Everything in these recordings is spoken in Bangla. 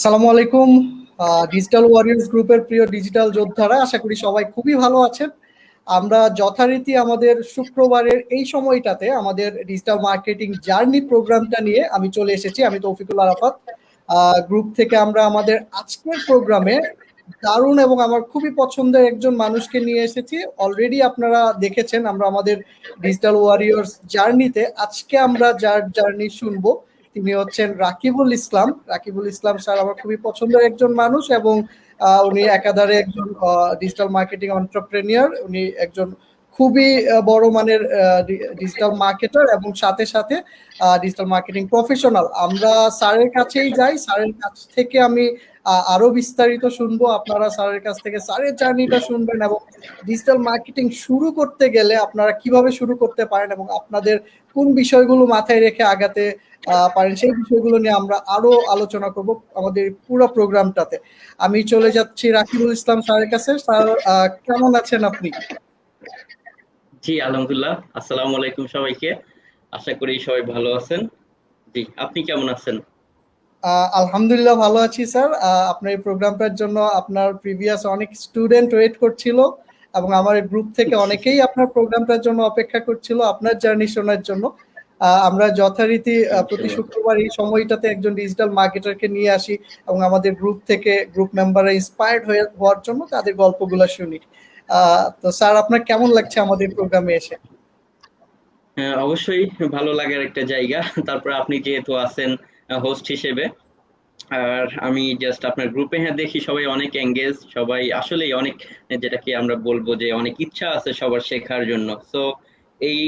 আসসালামু আলাইকুম। ডিজিটাল ওয়ারিয়র্স গ্রুপের প্রিয় ডিজিটাল যোদ্ধারা, আশা করি সবাই খুবই ভালো আছেন। আমরা যথারীতি আমাদের শুক্রবারের এই সময়টাতে আমাদের ডিজিটাল মার্কেটিং জার্নি প্রোগ্রামটা নিয়ে আমি চলে এসেছি। আমি তৌফিকুল আরাফাত। গ্রুপ থেকে আমরা আমাদের আজকের প্রোগ্রামে দারুণ এবং আমার খুবই পছন্দের একজন মানুষকে নিয়ে এসেছি। অলরেডি আপনারা দেখেছেন আমরা আমাদের ডিজিটাল ওয়ারিয়র্স জার্নিতে আজকে আমরা যার জার্নি শুনবো তিনি হচ্ছেন রাকিবুল ইসলাম। রাকিবুল ইসলাম স্যার আমার খুবই পছন্দের একজন মানুষ এবং উনি একাধারে একজন ডিজিটাল মার্কেটিং এন্টারপ্রেনিয়র। উনি একজন খুবই বড় মানের ডিজিটাল মার্কেটার এবং সাথে সাথে ডিজিটাল মার্কেটিং প্রফেশনাল। আমরা স্যারের কাছেই যাই, স্যারের কাছ থেকে আমি আরো বিস্তারিত শুনবো। আপনারা স্যারের কাছ থেকে স্যারের জার্নিটা শুনবেন এবং ডিজিটাল মার্কেটিং শুরু করতে গেলে আপনারা কিভাবে শুরু করতে পারেন এবং আপনাদের কোন বিষয়গুলো মাথায় রেখে আগাতে পারেন সেই বিষয়গুলো নিয়ে আমরা আরো আলোচনা করব আমাদের পুরো প্রোগ্রামটাতে। আমি চলে যাচ্ছি রাকিবুল ইসলাম স্যারের কাছে। স্যার, কেমন আছেন আপনি? জি আলহামদুলিল্লাহ, আসসালামু আলাইকুম সবাইকে। আশা করি সবাই ভালো আছেন। জি, আপনি কেমন আছেন? আলহামদুলিল্লাহ ভালো আছি স্যার। আপনার এই প্রোগ্রামটার জন্য আপনার প্রিভিয়াস অনেক স্টুডেন্ট ওয়েট করছিল এবং আমার গ্রুপ থেকে অনেকেই আপনার প্রোগ্রামটার জন্য অপেক্ষা করছিল আপনার জার্নি শোনার জন্য। আমরা যথারীতি প্রতি ইনশাআল্লাহ। শুক্রবার এই সময়টাতে একজন ডিজিটাল মার্কেটারকে নিয়ে আসি এবং আমাদের গ্রুপ থেকে গ্রুপ মেম্বাররা ইন্সপায়ার্ড হওয়ার জন্য তাদের গল্পগুলো শুনি। তো স্যার, আপনার কেমন লাগছে আমাদের প্রোগ্রামে এসে? হ্যাঁ, অবশ্যই ভালো লাগার একটা জায়গা। তারপর আপনি যেহেতু আছেন হোস্ট হিসেবে, আর আমি জাস্ট আপনার গ্রুপে হ্যাঁ দেখি সবাই অনেক এঙ্গেজ, সবাই আসলেই অনেক, যেটাকে আমরা বলবো যে অনেক ইচ্ছা আছে সবার শেখার জন্য। সো এই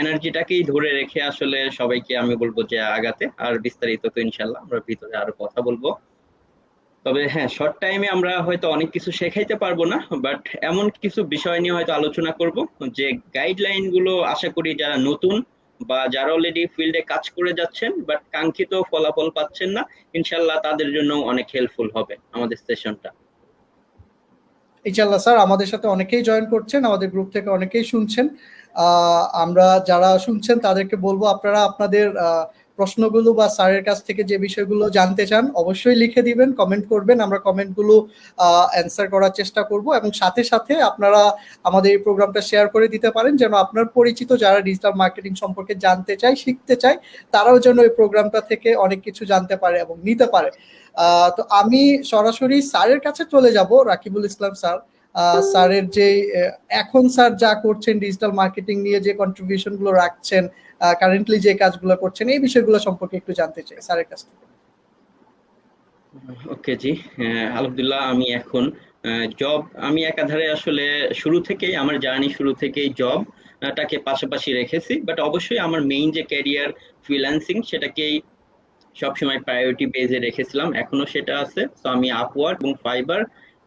এনার্জিটাকেই ধরে রেখে আসলে সবাইকে আমি বলবো যে আগাতে। আর বিস্তারিত তো ইনশাল্লাহ আমরা ভিতরে আরো কথা বলবো। তবে হ্যাঁ, শর্ট টাইমে আমরা হয়তো অনেক কিছু শেখাইতে পারবো না, বাট এমন কিছু বিষয় নিয়ে হয়তো আলোচনা করব যে গাইডলাইন গুলো আশা করি যারা নতুন বা যারা অলরেডি ফিল্ডে কাজ করে যাচ্ছেন বাট কাঙ্ক্ষিত ফলাফল পাচ্ছেন না, ইনশাল্লাহ তাদের জন্য অনেক হেল্পফুল হবে আমাদের সেশনটা। ইনশাল্লাহ স্যার, আমাদের সাথে অনেকেই জয়েন করছেন, আমাদের গ্রুপ থেকে অনেকেই শুনছেন। আমরা যারা শুনছেন তাদেরকে বলবো আপনারা আপনাদের প্রশ্নগুলো বা স্যারের কাছ থেকে যে বিষয়গুলো জানতে চান অবশ্যই লিখে দিবেন, কমেন্ট করবেন। আমরা কমেন্টগুলো অ্যান্সার করার চেষ্টা করব এবং সাথে সাথে আপনারা আমাদের এই প্রোগ্রামটা শেয়ার করে দিতে পারেন যেন আপনার পরিচিত যারা ডিজিটাল মার্কেটিং সম্পর্কে জানতে চায়, শিখতে চায়, তারাও যেন এই প্রোগ্রামটা থেকে অনেক কিছু জানতে পারে এবং নিতে পারে। তো আমি সরাসরি স্যারের কাছে চলে যাব। রাকিবুল ইসলাম স্যার, স্যারের যে এখন স্যার যা করছেন ডিজিটাল মার্কেটিং নিয়ে যে কন্ট্রিবিউশন গুলো রাখছেন, কারেন্টলি যে কাজগুলো করছেন এই বিষয়গুলো সম্পর্কে একটু জানতে চাই স্যারের কাছ থেকে। ওকে জি, আলহামদুলিল্লাহ আমি এখন জব, আমি একাধারে আসলে শুরু থেকেই আমার জার্নি শুরু থেকেই জব টাকে পাশাপাশি রেখেছি, বাট অবশ্যই আমার মেইন যে ক্যারিয়ার ফ্রিল্যান্সিং সেটাকেই সবসময় প্রায়োরিটি বেজে রেখেছিলাম, এখনো সেটা আছে। তো আমি আপওয়ার্ক এবং ফাইবার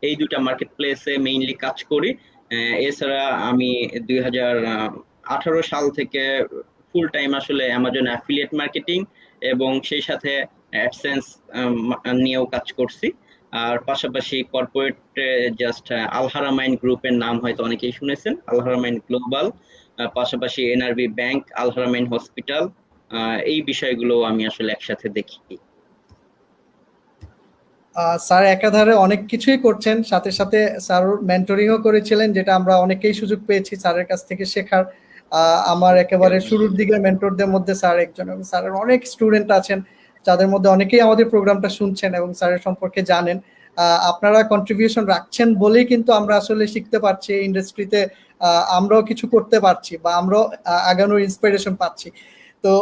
এই দুটা মার্কেট প্লেসে মেইনলি কাজ করি। এছাড়া আমি 2018 সাল থেকে ফুল টাইম আসলে অ্যামাজন অ্যাফিলিয়েট মার্কেটিং এবং সেই সাথে অ্যাডসেন্স নিয়েও কাজ করছি। আর পাশাপাশি কর্পোরেট জাস্ট আলহারামাইন গ্রুপের নাম হয়তো অনেকেই শুনেছেন, আলহারামাইন গ্লোবাল, পাশাপাশি এনআরবি ব্যাংক, আলহারামাইন হসপিটাল, এই বিষয়গুলো আমি আসলে একসাথে দেখি। স্যার একাধারে অনেক কিছুই করছেন, সাথে সাথে স্যার মেন্টরিংও করেছিলেন, যেটা আমরা অনেকেই সুযোগ পেয়েছি স্যারের কাছ থেকে শেখার। আমার একেবারে শুরুর দিকের মেন্টরদের মধ্যে স্যার একজন এবং স্যারের অনেক স্টুডেন্ট আছেন যাদের মধ্যে অনেকেই আমাদের প্রোগ্রামটা শুনছেন এবং স্যারের সম্পর্কে জানেন। আপনারা কন্ট্রিবিউশন রাখছেন বলেই কিন্তু আমরা আসলে শিখতে পারছি ইন্ডাস্ট্রিতে, আমরাও কিছু করতে পারছি বা আমরাও আগানোর ইন্সপিরেশন পাচ্ছি। তো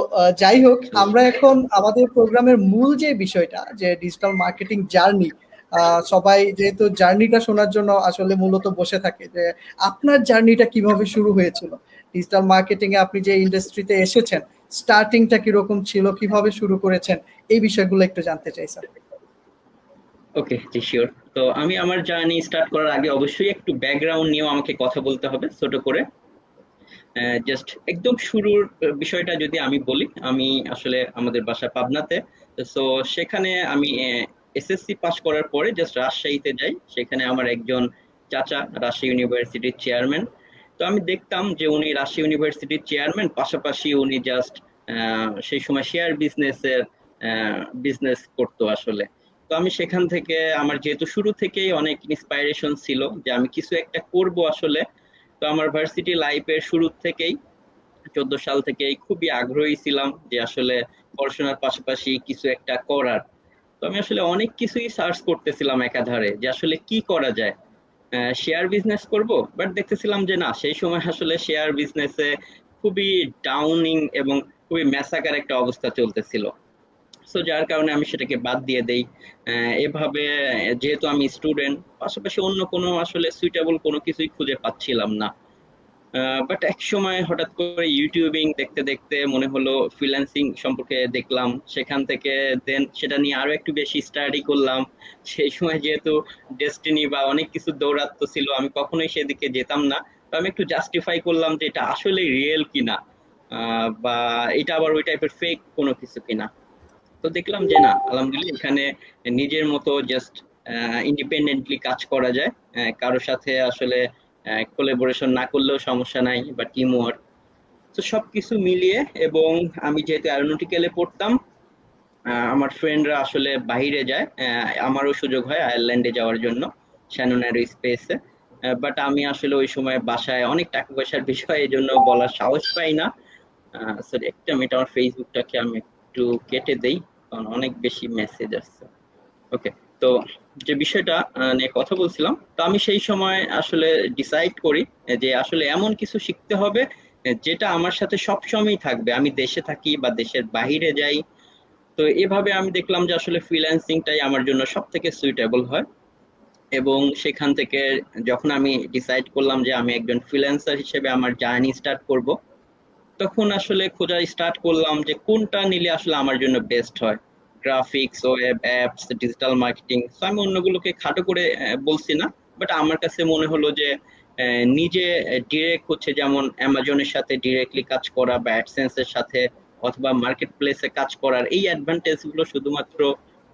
যাই হোক, আমরা এখন আমাদের প্রোগ্রামের মূল যে বিষয়টা যে ডিজিটাল মার্কেটিং জার্নি, সবাই যেহেতু জার্নিটা শোনার জন্য আসলে মূলত বসে থাকে যে আপনার জার্নিটা কিভাবে শুরু হয়েছিল, ডিজিটাল মার্কেটিং এ আপনি যে ইন্ডাস্ট্রিতে এসেছেন স্টার্টিংটা কিরকম ছিল, কিভাবে শুরু করেছেন, এই বিষয়গুলো একটু জানতে চাই স্যার। ওকে জি শিওর। তো আমি আমার জার্নি স্টার্ট করার আগে অবশ্যই একটু ব্যাকগ্রাউন্ড নিয়েও আমাকে কথা বলতে হবে ছোট করে। জাস্ট একদম শুরুর বিষয়টা যদি আমি বলি, আমি আসলে আমাদের বাসা পাবনাতে। তো সেখানে আমি এসএসসি পাস করার পরে জাস্ট রাজশাহীতে যাই, সেখানে আমার একজন চাচা রাজশাহী ইউনিভার্সিটির চেয়ারম্যান। তো আমি দেখতাম যে উনি রাজশাহী ইউনিভার্সিটির চেয়ারম্যান, পাশাপাশি উনি জাস্ট সেই সময় শেয়ার বিজনেস করতো আসলে। তো তো আমি সেখান থেকে আমার যেহেতু শুরু থেকেই অনেক ইন্সপাইরেশন ছিল যে আমি কিছু একটা করব আসলে। তো আমার ভার্সিটি লাইফের শুরু থেকেই 14 সাল থেকেই খুবই আগ্রহী ছিলাম যে আসলে পড়াশোনার পাশাপাশি কিছু একটা করার। তো আমি আসলে অনেক কিছুই সার্চ করতেছিলাম একাধারে যে আসলে কি করা যায়। শেয়ার বিজনেস করব, বাট দেখতেছিলাম যে না, সেই সময় আসলে শেয়ার বিজনেসে খুবই ডাউনিং এবং খুবই ম্যাসাকার একটা অবস্থা চলতেছিল। সো যার কারণে আমি সেটাকে বাদ দিয়ে দেই। এভাবে যেহেতু আমি স্টুডেন্ট, পাশাপাশি অন্য কোনো আসলে সুইটেবল কোনো কিছুই খুঁজে পাচ্ছিলাম না। বাট এক সময় হঠাৎ করে ইউটিউবিং দেখতে দেখতে মনে হলো ফ্রিল্যান্সিং সম্পর্কে দেখলাম, সেখান থেকে দেন সেটা নিয়ে আরো একটু বেশি স্টাডি করলাম। সেই সময় যেহেতু ডেস্টিনি বা অনেক কিছু দৌরাত্ম ছিল, আমি কখনোই সেদিকে যেতাম না। তো আমি একটু জাস্টিফাই করলাম যে এটা আসলে রিয়েল কিনা, বা এটা আবার ওই টাইপের ফেক কোনো কিছু কিনা। তো দেখলাম যে না, আলহামদুলিল্লাহ এখানে নিজের মতো জাস্ট ইন্ডিপেন্ডেন্টলি কাজ করা যায়। কারোর সাথে আসলে কোলাবোরেশন না করলেও সমস্যা নাই, বা টিম ওয়ার্ক। তো সবকিছু মিলিয়ে, এবং আমি যেহেতু অ্যারোনটিক্যালে পড়তাম, আমার ফ্রেন্ডরা আসলে বাইরে যায়, আমারও সুযোগ হয় আয়ারল্যান্ডে যাওয়ার জন্য, শ্যানন অ্যারোস্পেসে। বাট আমি আসলে ওই সময় বাসায় অনেক টাকা পয়সার বিষয়, এই জন্য বলার সাহস পাই না। সরি, একটা মিনিট, আমার ফেসবুকটাকে আমি একটু কেটে দেই, কারণ অনেক বেশি মেসেজ আসছে। ওকে। তো যে বিষয়টা নিয়ে কথা বলছিলাম, তো আমি সেই সময় আসলে ডিসাইড করি যে আসলে এমন কিছু শিখতে হবে যেটা আমার সাথে সব সময়ই থাকবে, আমি দেশে থাকি বা দেশের বাইরে যাই। তো এভাবে আমি দেখলাম যে আসলে ফ্রিল্যান্সিংটাই আমার জন্য সব থেকে সুইটেবল হয়। এবং সেখান থেকে যখন আমি ডিসাইড করলাম যে আমি একজন ফ্রিল্যান্সার হিসেবে আমার জার্নি স্টার্ট করব, তখন আসলে খোঁজা স্টার্ট করলাম যে কোনটা নিলে আসলে আমার জন্য বেস্ট হয়। Graphics, web apps, digital marketing. তো আমি অন্যগুলোকে খাটো করে বলছি না, বাট আমার কাছে মনে হলো যে নিজে ডিরেক্ট হচ্ছে, যেমন অ্যামাজনের সাথে ডিরেক্টলি কাজ করা বা অ্যাডসেন্স এর সাথে অথবা মার্কেট প্লেসে কাজ করার এই অ্যাডভান্টেজ গুলো শুধুমাত্র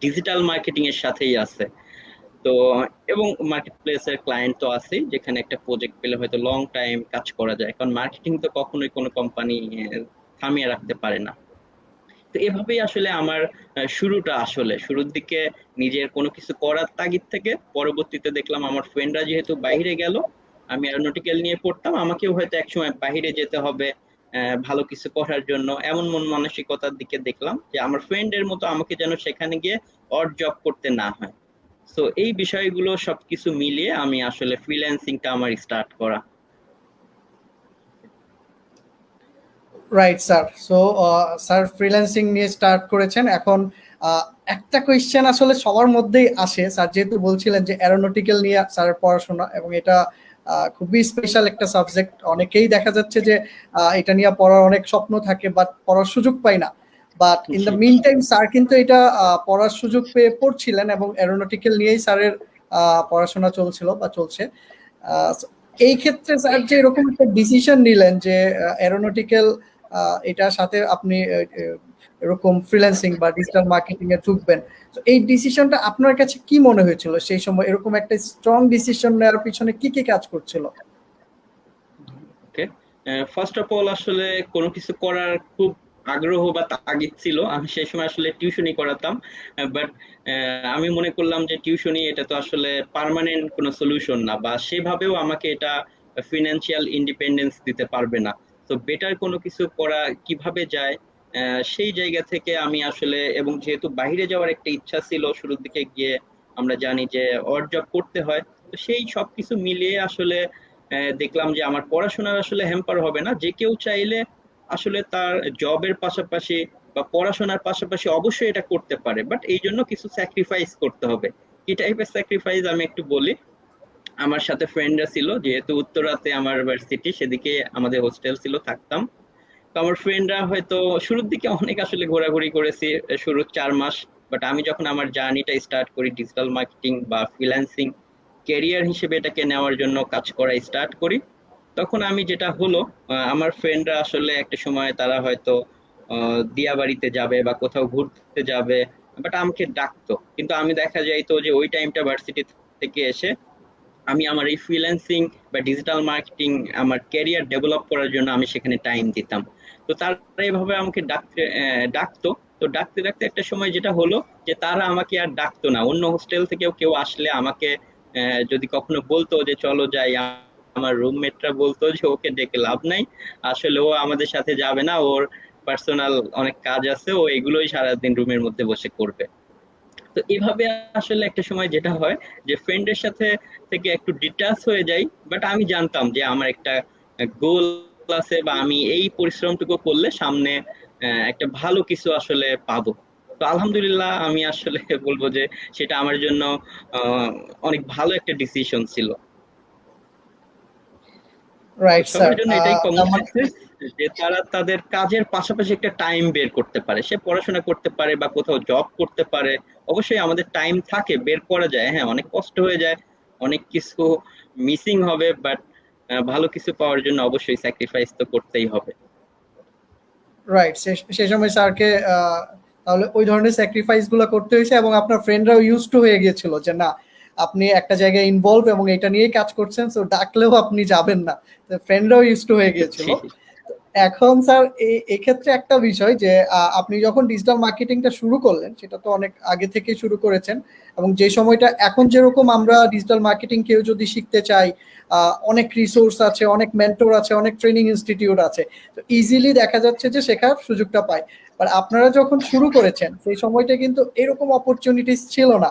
ডিজিটাল মার্কেটিং এর সাথেই আছে। তো এবং মার্কেট প্লেসের ক্লায়েন্ট তো আছেই, যেখানে একটা প্রজেক্ট পেলে হয়তো লং টাইম কাজ করা যায়, কারণ মার্কেটিং তো কখনোই কোনো কোম্পানি থামিয়ে রাখতে পারে না। তো এভাবেই আসলে আমার শুরুটা, আসলে শুরুর দিকে নিজের কোনো কিছু করার তাগিদ থেকে, পরবর্তীতে দেখলাম আমার ফ্রেন্ডরা যেহেতু বাইরে গেল, আমি অ্যারোনটিক্যাল নিয়ে পড়তাম, আমাকেও হয়তো একসময় বাইরে যেতে হবে ভালো কিছু করার জন্য, এমন মন মানসিকতার দিকে দেখলাম যে আমার ফ্রেন্ডের মতো আমাকে যেন সেখানে গিয়ে অড জব করতে না হয়। তো এই বিষয়গুলো সবকিছু মিলিয়ে আমি আসলে ফ্রিল্যান্সিংটা আমার স্টার্ট করা। Right sir. So sir freelancing নিয়ে স্টার্ট করেছেন। এখন আহ, একটা কোয়েশ্চেন আসলে সবার মধ্যেই আসে, স্যার যেহেতু বলছিলেন যে অ্যারোনটিক্যাল নিয়ে স্যারের পড়াশোনা, এবং এটা খুবই স্পেশাল একটা সাবজেক্ট। অনেকেই দেখা যাচ্ছে যে এটা নিয়ে পড়ার অনেক স্বপ্ন থাকে, বাট পড়ার সুযোগ পায় না। বাট ইন দ্য জি। মিন টাইম স্যার কিন্তু এটা পড়ার সুযোগ পেয়ে পড়ছিলেন, এবং অ্যারোনটিক্যাল নিয়েই স্যারের পড়াশোনা চলছিল বা চলছে। আহ, এই ক্ষেত্রে স্যার যে এরকম একটা ডিসিশন নিলেন যে অ্যারোনটিক্যাল এটার সাথে আপনি এরকম ফ্রিল্যান্সিং বা ডিজিটাল মার্কেটিং এ ঢুকবেন, তো এই ডিসিশনটা আপনার কাছে কি মনে হয়েছিল সেই সময়? এরকম একটা স্ট্রং ডিসিশন নেওয়ার পিছনে কি কি কাজ করছিল? ওকে। ফার্স্ট অফ অল, আসলে কোনো কিছু করার খুব আগ্রহ বা তাগিদ ছিল। আমি সেই সময় আসলে টিউশনি করাতাম, বাট আমি মনে করলাম যে টিউশনি এটা তো আসলে পার্মানেন্ট কোনো সলিউশন না, বা সেভাবেও আমাকে এটা ফিনান্সিয়াল ইন্ডিপেন্ডেন্স দিতে পারবে না। তো বেটার কোনো কিছু করা কিভাবে যায়, সেই জায়গা থেকে আমি আসলে, এবং যেহেতু বাইরে যাওয়ার একটা ইচ্ছা ছিল শুরুর দিকে গিয়ে, আমরা জানি যে অড জব করতে হয়। তো সেই সবকিছু মিলিয়ে আসলে দেখলাম যে আমার পড়াশোনার আসলে হ্যাম্পার হবে না, যে কেউ চাইলে আসলে তার জবের পাশাপাশি বা পড়াশোনার পাশাপাশি অবশ্যই এটা করতে পারে, বাট এই জন্য কিছু স্যাক্রিফাইস করতে হবে। কি টাইপের স্যাক্রিফাইস আমি একটু বলি। আমার সাথে ফ্রেন্ডরা ছিল, যেহেতু উত্তরাতে আমার ভার্সিটি, সেদিকে আমাদের হোস্টেল ছিল, থাকতাম। তো আমার ফ্রেন্ডরা হয়তো শুরুর দিকে অনেক আসলে ঘোরাঘুরি করেছি, শুরুর 4 মাস। বাট আমি যখন আমার জার্নিটা স্টার্ট করি ডিজিটাল মার্কেটিং বা ফ্রিল্যান্সিং ক্যারিয়ার হিসেবে এটাকে নেওয়ার জন্য কাজ করা স্টার্ট করি, তখন আমি যেটা হলো, আমার ফ্রেন্ডরা আসলে একটা সময় তারা হয়তো দিয়াবাড়িতে যাবে বা কোথাও ঘুরতে যাবে, বাট আমাকে ডাকতো, কিন্তু আমি দেখা যাইতো যে ওই টাইমটা ভার্সিটি থেকে এসে আমি আমার এই ফ্রিল্যান্সিং বা ডিজিটাল মার্কেটিং আমার ক্যারিয়ার ডেভেলপ করার জন্য আমি সেখানে টাইম দিতাম। তো তারা এভাবে আমাকে ডাকতো। তো ডাকতে ডাকতে একটা সময় যেটা হলো যে তারা আমাকে আর ডাকতো না। অন্য হোস্টেল থেকেও কেউ আসলে আমাকে যদি কখনো বলতো যে চলো যাই, আমার রুমমেটরা বলতো যে ওকে ডেকে লাভ নাই, আসলে ও আমাদের সাথে যাবে না, ওর পার্সোনাল অনেক কাজ আছে, ও এগুলোই সারাদিন রুমের মধ্যে বসে করবে। তো এভাবে আসলে একটা সময় যেটা হয় যে ফ্রেন্ডের সাথে থেকে একটু ডিটাচ হয়ে যাই, বাট আমি জানতাম যে আমার একটা গোল আছে, বা আমি এই পরিশ্রমটুকু করলে সামনে একটা ভালো কিছু আসলে পাবো। তো আলহামদুলিল্লাহ আমি আসলে বলবো যে সেটা আমার জন্য আহ, অনেক ভালো একটা ডিসিশন ছিল। তো রাইট স্যার। সবার জন্য এটাই কমন হয়েছে যে তারা তাদের কাজের পাশাপাশি একটা টাইম বের করতে পারে, সে পড়াশোনা করতে পারে বা কোথাও জব করতে পারে। অবশ্যই আমাদের টাইম থাকে, বের করা যায়, হ্যাঁ অনেক কষ্ট হয়ে যায়, অনেক কিছু মিসিং হবে, বাট ভালো কিছু পাওয়ার জন্য অবশ্যই স্যাক্রিফাইস তো করতেই হবে। রাইট, সে সময় স্যারকে তাহলে ওই ধরনের স্যাক্রিফাইস গুলো করতে হয়েছে, এবং আপনার ফ্রেন্ডরাও ইউজ টু হয়ে গিয়েছিল যে না, আপনি একটা জায়গায় ইনভলভ এবং এটা নিয়েই কাজ করছেন, সো ডাকলেও আপনি যাবেন না। ফ্রেন্ডরাও ইউজ টু হয়ে গিয়েছিল। জি। এখন স্যার এক্ষেত্রে একটা বিষয় যে আপনি যখন ডিজিটাল মার্কেটিংটা শুরু করলেন, সেটা তো অনেক আগে থেকে শুরু করেছেন, এবং যে সময়টা এখন যেরকম আমরা ডিজিটাল মার্কেটিং কেউ যদি শিখতে চাই, অনেক রিসোর্স আছে, অনেক মেন্টর আছে, অনেক ট্রেনিং ইনস্টিটিউট আছে, তো ইজিলি দেখা যাচ্ছে যে শেখার সুযোগটা পায়। বাট আপনারা যখন শুরু করেছেন সেই সময়টা কিন্তু এরকম অপরচুনিটিস ছিল না,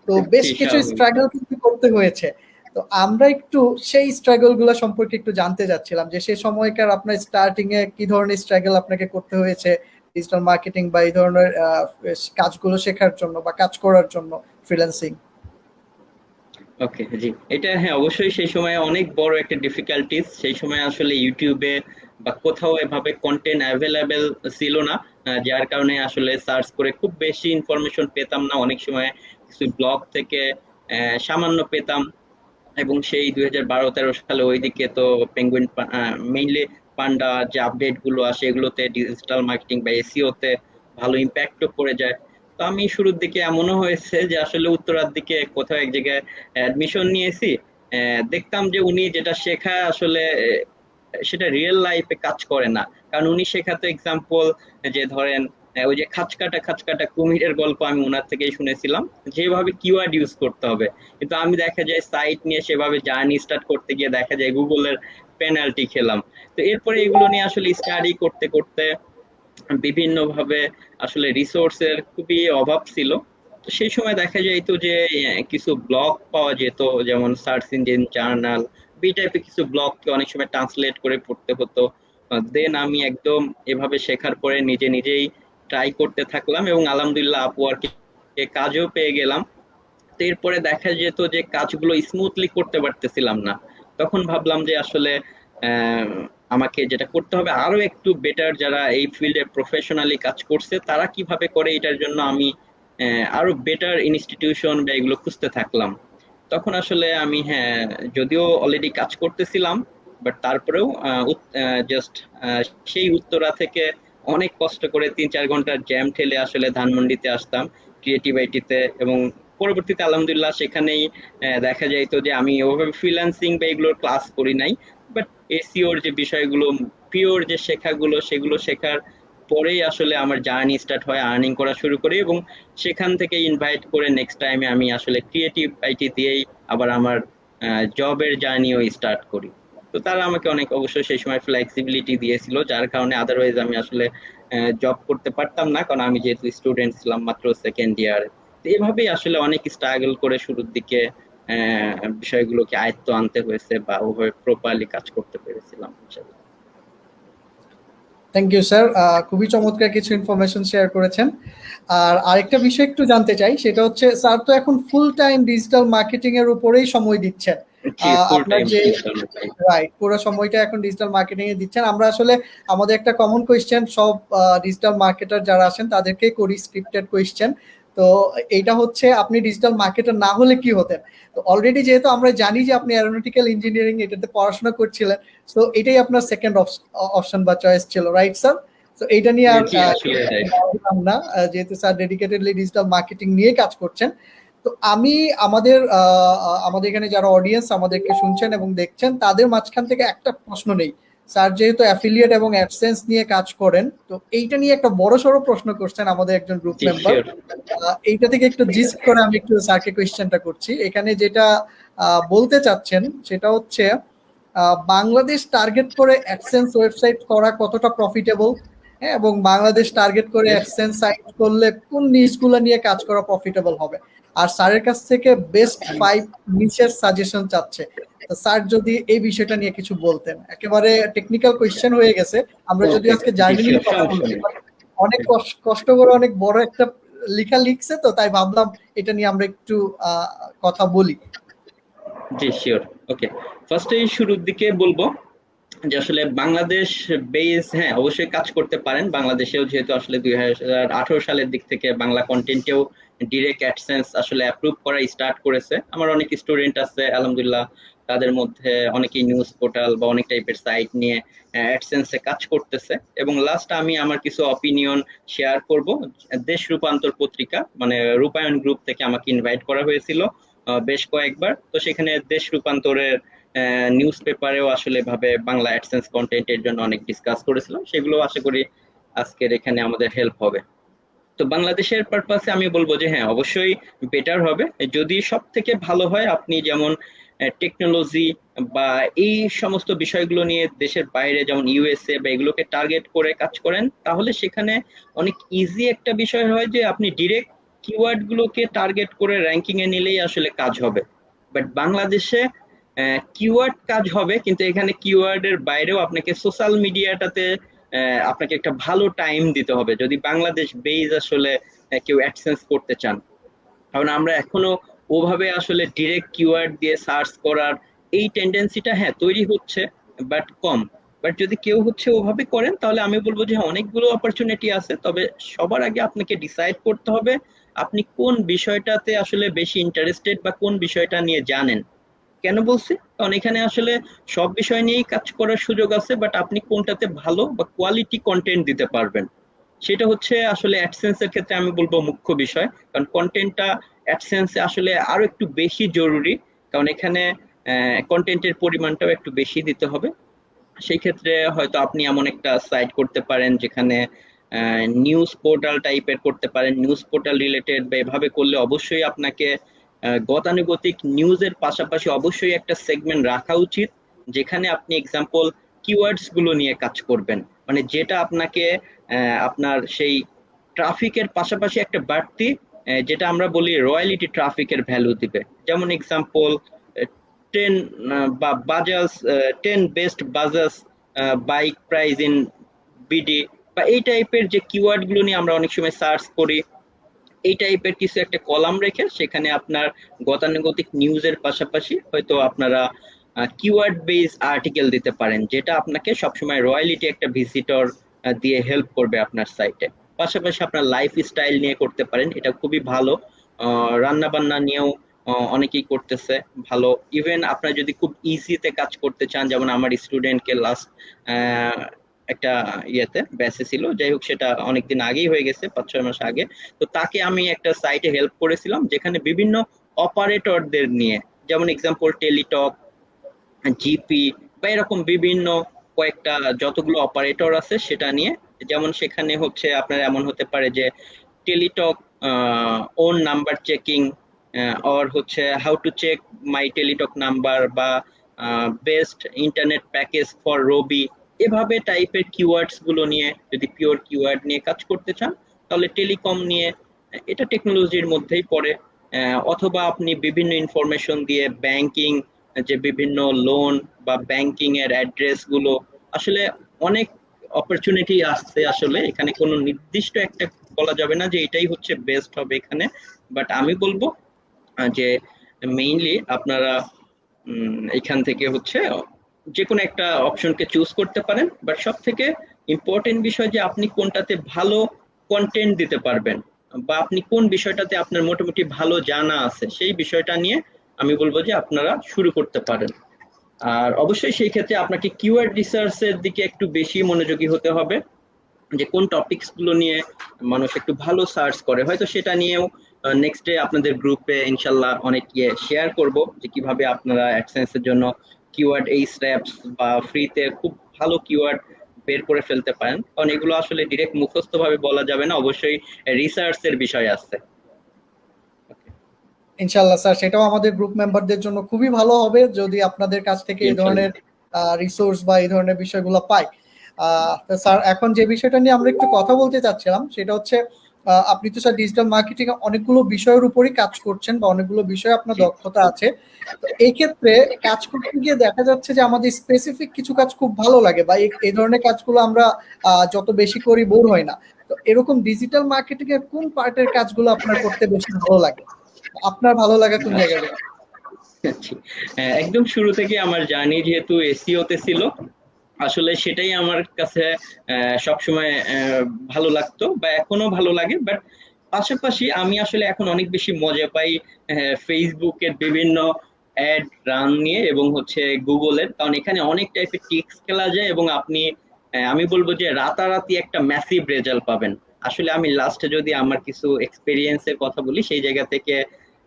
তো বেশ জি, কিছু স্বাভাবিক। স্ট্রাগল কিন্তু করতে হয়েছে। তো আমরা একটু সেই স্ট্রাগল গুলো সম্পর্কে একটু জানতে চাচ্ছিলাম, যে সেই সময়কার আপনার স্টার্টিং এ কি ধরনের স্ট্রাগল আপনাকে করতে হয়েছে ডিজিটাল মার্কেটিং বা এই ধরনের কাজগুলো শেখার জন্য বা কাজ করার জন্য, ফ্রিল্যান্সিং। ওকে, জি। এটা হ্যাঁ, অবশ্যই সেই সময়ে অনেক বড় একটা ডিফিকাল্টিজ। সেই সময় আসলে ইউটিউবে বা কোথাও এভাবে কন্টেন্ট অ্যাভেলেবেল ছিল না। যার কারণে আসলে সার্চ করে খুব বেশি ইনফরমেশন পেতাম না। অনেক সময় কিছু ব্লগ থেকে সামান্য পেতাম। এবং সেই 2012-13 সালে ওইদিকে তো পেঙ্গুইন মেইনলি পান্ডা যে আপডেট গুলো আসে এগুলোতে ডিজিটাল মার্কেটিং বা এসইও তে ভালো ইম্প্যাক্টও পড়ে যায়। তো আমি শুরুর দিকে এমনও হয়েছে যে আসলে উত্তরার দিকে কোথাও এক জায়গায় অ্যাডমিশন নিয়েছি, দেখতাম যে উনি যেটা শেখায় আসলে সেটা রিয়েল লাইফে কাজ করে না। কারণ উনি শেখাতো এক্সাম্পল, যে ধরেন ওই যে খাঁচকাটা কুমিরের গল্প আমি ওনার থেকেই শুনেছিলাম, যেভাবে কিওয়ার্ড ইউজ করতে হবে। কিন্তু আমি দেখা যায় সাইট নিয়ে সেভাবে জার্নি স্টার্ট করতে গিয়ে দেখা যায় গুগলের পেনাল্টি খেলাম। তো এরপরে এগুলো নিয়ে আসলে স্টাডি করতে করতে বিভিন্ন ভাবে আসলে রিসোর্সের খুবই অভাব ছিল। তো সেই সময় দেখা যাইতো যে কিছু ব্লগ পাওয়া যেত, যেমন সার্চ ইঞ্জিন জার্নাল, বি টাইপের কিছু ব্লগকে অনেক সময় ট্রান্সলেট করে পড়তে হতো। দেন আমি একদম এভাবে শেখার পরে নিজে নিজেই ট্রাই করতে থাকলাম, এবং আলহামদুলিল্লাহ আপওয়ার্কে কাজও পেয়ে গেলাম। তো এরপরে দেখা যেত যে কাজগুলো স্মুথলি করতে পারতেছিলাম না। তখন ভাবলাম যে আসলে আহ, আমাকে যেটা করতে হবে আরো একটু বেটার, যারা এই ফিল্ডে প্রফেশনালি কাজ করছে তারা কিভাবে করে, এটার জন্য আমি আরো বেটার ইনস্টিটিউশন বা এগুলো খুঁজতে থাকলাম। তখন আসলে আমি, হ্যাঁ যদিও অলরেডি কাজ করতেছিলাম, বাট তারপরেও জাস্ট সেই উত্তরা থেকে অনেক কষ্ট করে 3-4 ঘন্টার জ্যাম ঠেলে আসলে ধানমন্ডিতে আসতাম ক্রিয়েটিভ আইটিতে। এবং পরবর্তীতে আলহামদুলিল্লাহ সেখানেই দেখা যাইতো যে আমি ওভাবে ফ্রিল্যান্সিং বা এগুলোর ক্লাস করি নাই, বাট এসইওর যে বিষয়গুলো, পিওর যে শেখাগুলো, সেগুলো শেখার পরেই আসলে আমার জার্নি স্টার্ট হয়, আর্নিং করা শুরু করি। এবং সেখান থেকে ইনভাইট করে নেক্সট টাইমে আমি আসলে ক্রিয়েটিভ আইটি দিয়েই আবার আমার জবের জার্নিও স্টার্ট করি। তো তারা আমাকে অনেক অবশ্যই সেই সময় ফ্লেক্সিবিলিটি দিয়েছিল, যার কারণে আদারওয়াইজ আমি আসলে জব করতে পারতাম না, কারণ আমি যেহেতু স্টুডেন্ট ছিলাম মাত্র সেকেন্ড ইয়ার। তো এভাবেই আসলে অনেক স্ট্রাগল করে শুরুর দিকে বিষয়গুলোকে আয়ত্ত আনতে হয়েছে, বা ওভাবে প্রপারলি কাজ করতে পেরেছিলাম ইনশাআল্লাহ। থ্যাংক ইউ স্যার, খুবই চমৎকার কিছু ইনফরমেশন শেয়ার করেছেন। আর আরেকটা বিষয় একটু জানতে চাই, সেটা হচ্ছে স্যার তো এখন ফুল টাইম ডিজিটাল মার্কেটিং এর উপরেই সময় দিচ্ছেন। জি, ফুল আপনার টাইম যে ডিজিটাল মার্কেটিং। রাইট, পুরো সময়টা এখন ডিজিটাল মার্কেটিং এ দিচ্ছেন। আমরা আসলে আমাদের একটা কমন কোয়েশ্চেন সব ডিজিটাল মার্কেটার যারা আছেন তাদেরকে করি, স্ক্রিপ্টেড কোয়েশ্চেন। তো এইটা হচ্ছে, আপনি ডিজিটাল মার্কেটার না হলে কি হতেন? তো অলরেডি যেহেতু আমরা জানি যে আপনি অ্যারোনটিক্যাল ইঞ্জিনিয়ারিং এটাতে পড়াশোনা করছিলেন, তো এটাই আপনার সেকেন্ড অপশন বা চয়েস ছিল, রাইট স্যার? তো এইটা নিয়ে আর জি, আসলে রাইট। বললাম না, যেহেতু স্যার ডেডিকেটেডলি ডিজিটাল মার্কেটিং নিয়ে কাজ করছেন। তো আমি আমাদের এখানে যারা অডিয়েন্স আমাদেরকে শুনছেন এবং দেখছেন, তাদের মাঝখান থেকে একটা প্রশ্ন নেই, স্যার যেহেতু অ্যাফিলিয়েট এবং অ্যাডসেন্স নিয়ে কাজ করেন, তো এইটা নিয়ে একটা বড়সড় প্রশ্ন করছেন আমাদের একজন গ্রুপ জি মেম্বার। শিওর। এইটা থেকে একটু জিস্ট করে আমি একটু স্যারকে কোয়েশ্চেনটা করছি। এখানে যেটা বলতে চাচ্ছেন সেটা হচ্ছে বাংলাদেশ টার্গেট করে অ্যাডসেন্স ওয়েবসাইট করা কতটা প্রফিটেবল, হ্যাঁ, এবং বাংলাদেশ টার্গেট করে অ্যাডসেন্স সাইট করলে কোন নিশগুলো নিয়ে কাজ করা প্রফিটেবল হবে। আর স্যারের কাছ থেকে বেস্ট 5 নিশের সাজেশন চাচ্ছে। তো স্যার যদি এই বিষয়টা নিয়ে কিছু বলতেন। একেবারে টেকনিক্যাল কোয়েশ্চেন হয়ে গেছে। আমরা যদি আজকে জি জার্নি শিওর, নিয়ে কথা সমস্যা বলছি, নেই। অনেক কষ্ট করে অনেক বড় একটা লেখা লিখছে, তো তাই ভাবলাম এটা নিয়ে আমরা একটু কথা বলি। জি শিওর। ওকে, ফার্স্টে শুরুর দিকে বলবো যে আসলে বাংলাদেশ বেস, হ্যাঁ অবশ্যই কাজ করতে পারেন বাংলাদেশেও, যেহেতু আসলে 2018 সালের দিক থেকে বাংলা কন্টেন্টেও ডিরেক্ট অ্যাডসেন্স আসলে অ্যাপ্রুভ করা স্টার্ট করেছে। আমার অনেক স্টুডেন্ট আছে আলহামদুলিল্লাহ, তাদের মধ্যে অনেকেই নিউজ পোর্টাল বা অনেক টাইপের সাইট নিয়ে অ্যাডসেন্সে কাজ করতেছে। এবং লাস্ট আমি আমার কিছু অপিনিয়ন শেয়ার করব। দেশ রূপান্তর পত্রিকা মানে রূপায়ণ গ্রুপ থেকে আমাকে ইনভাইট করা হয়েছিল বেশ কয়েকবার, তো সেখানে দেশ রূপান্তরের নিউজ পেপারেও আসলে ভাবে বাংলা অ্যাডসেন্স কন্টেন্টের জন্য অনেক ডিসকাস করেছিলাম, সেগুলো আশা করি আজকের এখানে আমাদের হেল্প হবে। তো বাংলাদেশের পারপাসে আমি বলবো যে হ্যাঁ অবশ্যই বেটার হবে যদি সব থেকে ভালো হয় আপনি যেমন টেকনোলজি বা এই সমস্ত বিষয়গুলো নিয়ে দেশের বাইরে যেমন ইউএসএ বা এগুলোকে টার্গেট করে কাজ করেন, তাহলে সেখানে অনেক ইজি একটা বিষয় হয় যে আপনি ডিরেক্ট কিওয়ার্ড গুলোকে টার্গেট করে র্যাঙ্কিং এ নিলেই আসলে কাজ হবে। বাট বাংলাদেশে কিওয়ার্ড কাজ হবে, কিন্তু এখানে কিওয়ার্ডের বাইরেও আপনাকে সোশ্যাল মিডিয়াটাতে আপনাকে একটা ভালো টাইম দিতে হবে যদি বাংলাদেশ বেজ আসলে কেউ অ্যাডসেন্স করতে চান। কারণ আমরা এখনো ওভাবে আসলে ডিরেক্ট কিওয়ার্ড দিয়ে সার্চ করার এই টেন্ডেন্সিটা হ্যাঁ তৈরি হচ্ছে, বাট কম। বাট যদি কেউ হচ্ছে ওভাবে করেন তাহলে আমি বলবো যে হ্যাঁ অনেকগুলো অপরচুনিটি আছে, তবে সবার আগে আপনাকে ডিসাইড করতে হবে আপনি কোন বিষয়টাতে আসলে বেশি ইন্টারেস্টেড বা কোন বিষয়টা নিয়ে জানেন। কেন বলছি? কারণ এখানে আসলে সব বিষয় নিয়েই কাজ করার সুযোগ আছে, বাট আপনি কোনটাতে ভালো বা কোয়ালিটি কন্টেন্ট দিতে পারবেন সেটা হচ্ছে আসলে অ্যাডসেন্স এর ক্ষেত্রে আমি বলবো মুখ্য বিষয়। কারণ কন্টেন্টটা অ্যাডসেন্সে আসলে আরো একটু বেশি জরুরি, কারণ এখানে কন্টেন্টের পরিমাণটাও একটু বেশি দিতে হবে। সেই ক্ষেত্রে হয়তো আপনি এমন একটা সাইট করতে পারেন যেখানে নিউজ পোর্টাল টাইপের করতে পারেন, নিউজ পোর্টাল রিলেটেড, বা এভাবে করলে অবশ্যই আপনাকে গতানুগতিক নিউজের পাশাপাশি অবশ্যই একটা সেগমেন্ট রাখা উচিত যেখানে আপনি এক্সাম্পল কিওয়ার্ডস গুলো নিয়ে কাজ করবেন, মানে যেটা আপনাকে আপনার সেই ট্রাফিকের পাশাপাশি একটা বাড়তি যেটা আমরা বলি রয়্যালিটি ট্রাফিকের ভ্যালু দিবে। যেমন এক্সাম্পল 10 বা Bajaj 10 best Bajaj bike price in BD, বা এই টাইপের যে কিওয়ার্ড গুলো নিয়ে আমরা অনেক সময় সার্চ করি, এই টাইপের কিছু একটা কলাম রেখে সেখানে আপনার গতানুগতিক নিউজের পাশাপাশি হয়তো আপনারা কিওয়ার্ড বেস আর্টিকেল দিতে পারেন, যেটা আপনাকে সবসময় রয়্যালিটি একটা ভিজিটর দিয়ে হেল্প করবে আপনার সাইটে। পাশাপাশি আপনার লাইফ স্টাইল নিয়ে করতে পারেন, এটা খুবই ভালো। রান্না বান্না নিয়েও অনেকেই করতেছে ভালো। ইভেন আপনারা যদি খুব ইজিতে কাজ করতে চান, যেমন আমার স্টুডেন্টকে লাস্ট একটা ইয়েতে ব্যাচে ছিল, যাই হোক সেটা অনেকদিন আগেই হয়ে গেছে, 5-6 মাস আগে। তো তাকে আমি একটা সাইটে হেল্প করেছিলাম যেখানে বিভিন্ন অপারেটরদের নিয়ে, যেমন এক্সাম্পল টেলিটক, জিপি বা এরকম বিভিন্ন কয়েকটা যতগুলো অপারেটর আছে সেটা নিয়ে। যেমন সেখানে হচ্ছে আপনার এমন হতে পারে যে Teletalk own number checking, or হচ্ছে how to check my Teletalk number, বা best internet package for Robi, এভাবে টাইপের কিওয়ার্ডস গুলো নিয়ে যদি পিওর কিওয়ার্ড নিয়ে কাজ করতে চান তাহলে টেলিকম নিয়ে, এটা টেকনোলজির মধ্যেই পড়ে। অথবা আপনি বিভিন্ন ইনফরমেশন দিয়ে ব্যাংকিং, যে বিভিন্ন লোন বা ব্যাংকিং এর অ্যাড্রেস গুলো, আসলে অনেক অপরচুনিটি আসছে। আসলে এখানে কোনো নির্দিষ্ট একটা বলা যাবে না যে এটাই হচ্ছে বেস্ট হবে এখানে, বাট আমি বলবো যে মেইনলি আপনারা এখান থেকে হচ্ছে যে কোনো একটা অপশনকে চুজ করতে পারেন, বাট সব থেকে ইম্পর্টেন্ট বিষয় যে আপনি কোনটাতে ভালো কন্টেন্ট দিতে পারবেন বা আপনি কোন বিষয়টাতে আপনার মোটামুটি ভালো জানা আছে সেই বিষয়টা নিয়ে আমি বলবো যে আপনারা শুরু করতে পারেন। আর অবশ্যই সেই ক্ষেত্রে আপনাকে কিওয়ার্ড রিসার্চের দিকে একটু বেশি মনোযোগী হতে হবে, যে কোন টপিকস গুলো নিয়ে মানুষ একটু ভালো সার্চ করে, হয়তো সেটা নিয়েও নেক্সট ডে আপনাদের গ্রুপে ইনশাল্লাহ অনেক শেয়ার করব যে কিভাবে আপনারা অ্যাডসেন্স এর জন্য কিওয়ার্ড এই স্ট্র্যাপস বা ফ্রিতে খুব ভালো কিওয়ার্ড বের করে ফেলতে পারেন, কারণ এগুলো আসলে ডিরেক্ট মুখস্থ ভাবে বলা যাবে না, অবশ্যই রিসার্চের বিষয় আছে। ইনশাল্লাহ স্যার, সেটাও আমাদের গ্রুপ মেম্বারদের জন্য খুবই ভালো হবে যদি আপনাদের কাছ থেকে এই ধরনের ইনশাল্লাহ। রিসোর্স বা এই ধরনের বিষয়গুলো পাই। তো স্যার, এখন যে বিষয়টা নিয়ে আমরা একটু কথা বলতে চাচ্ছিলাম সেটা হচ্ছে, আপনি তো স্যার ডিজিটাল মার্কেটিং অনেকগুলো বিষয়ের উপরই কাজ করছেন বা অনেকগুলো বিষয়ে আপনার জি। দক্ষতা আছে। তো এই ক্ষেত্রে কাজ করতে গিয়ে দেখা যাচ্ছে যে আমাদের স্পেসিফিক কিছু কাজ খুব ভালো লাগে, বা এই ধরনের কাজগুলো আমরা যত বেশি করি বোর হয় না। তো এরকম ডিজিটাল মার্কেটিং এর কোন পার্টের কাজগুলো আপনার করতে বেশি ভালো লাগে? আপনার ভালো লাগা কোন জায়গাগুলো? জি। একদম শুরু থেকে আমার জার্নি যেহেতু এসইও তে ছিল, আসলে সেটাই আমার কাছে সবসময় ভালো লাগতো বা এখনো ভালো লাগে। বাট পাশাপাশি আমি আসলে এখন অনেক বেশি মজা পাই ফেসবুকের বিভিন্ন অ্যাড রান নিয়ে এবং হচ্ছে গুগলের, কারণ এখানে অনেক টাইপের ট্রিক্স খেলা যায় এবং আপনি আমি বলবো যে রাতারাতি একটা ম্যাসিভ রেজাল্ট পাবেন। আসলে আমি লাস্টে যদি আমার কিছু এক্সপেরিয়েন্সের কথা বলি, সেই জায়গা থেকে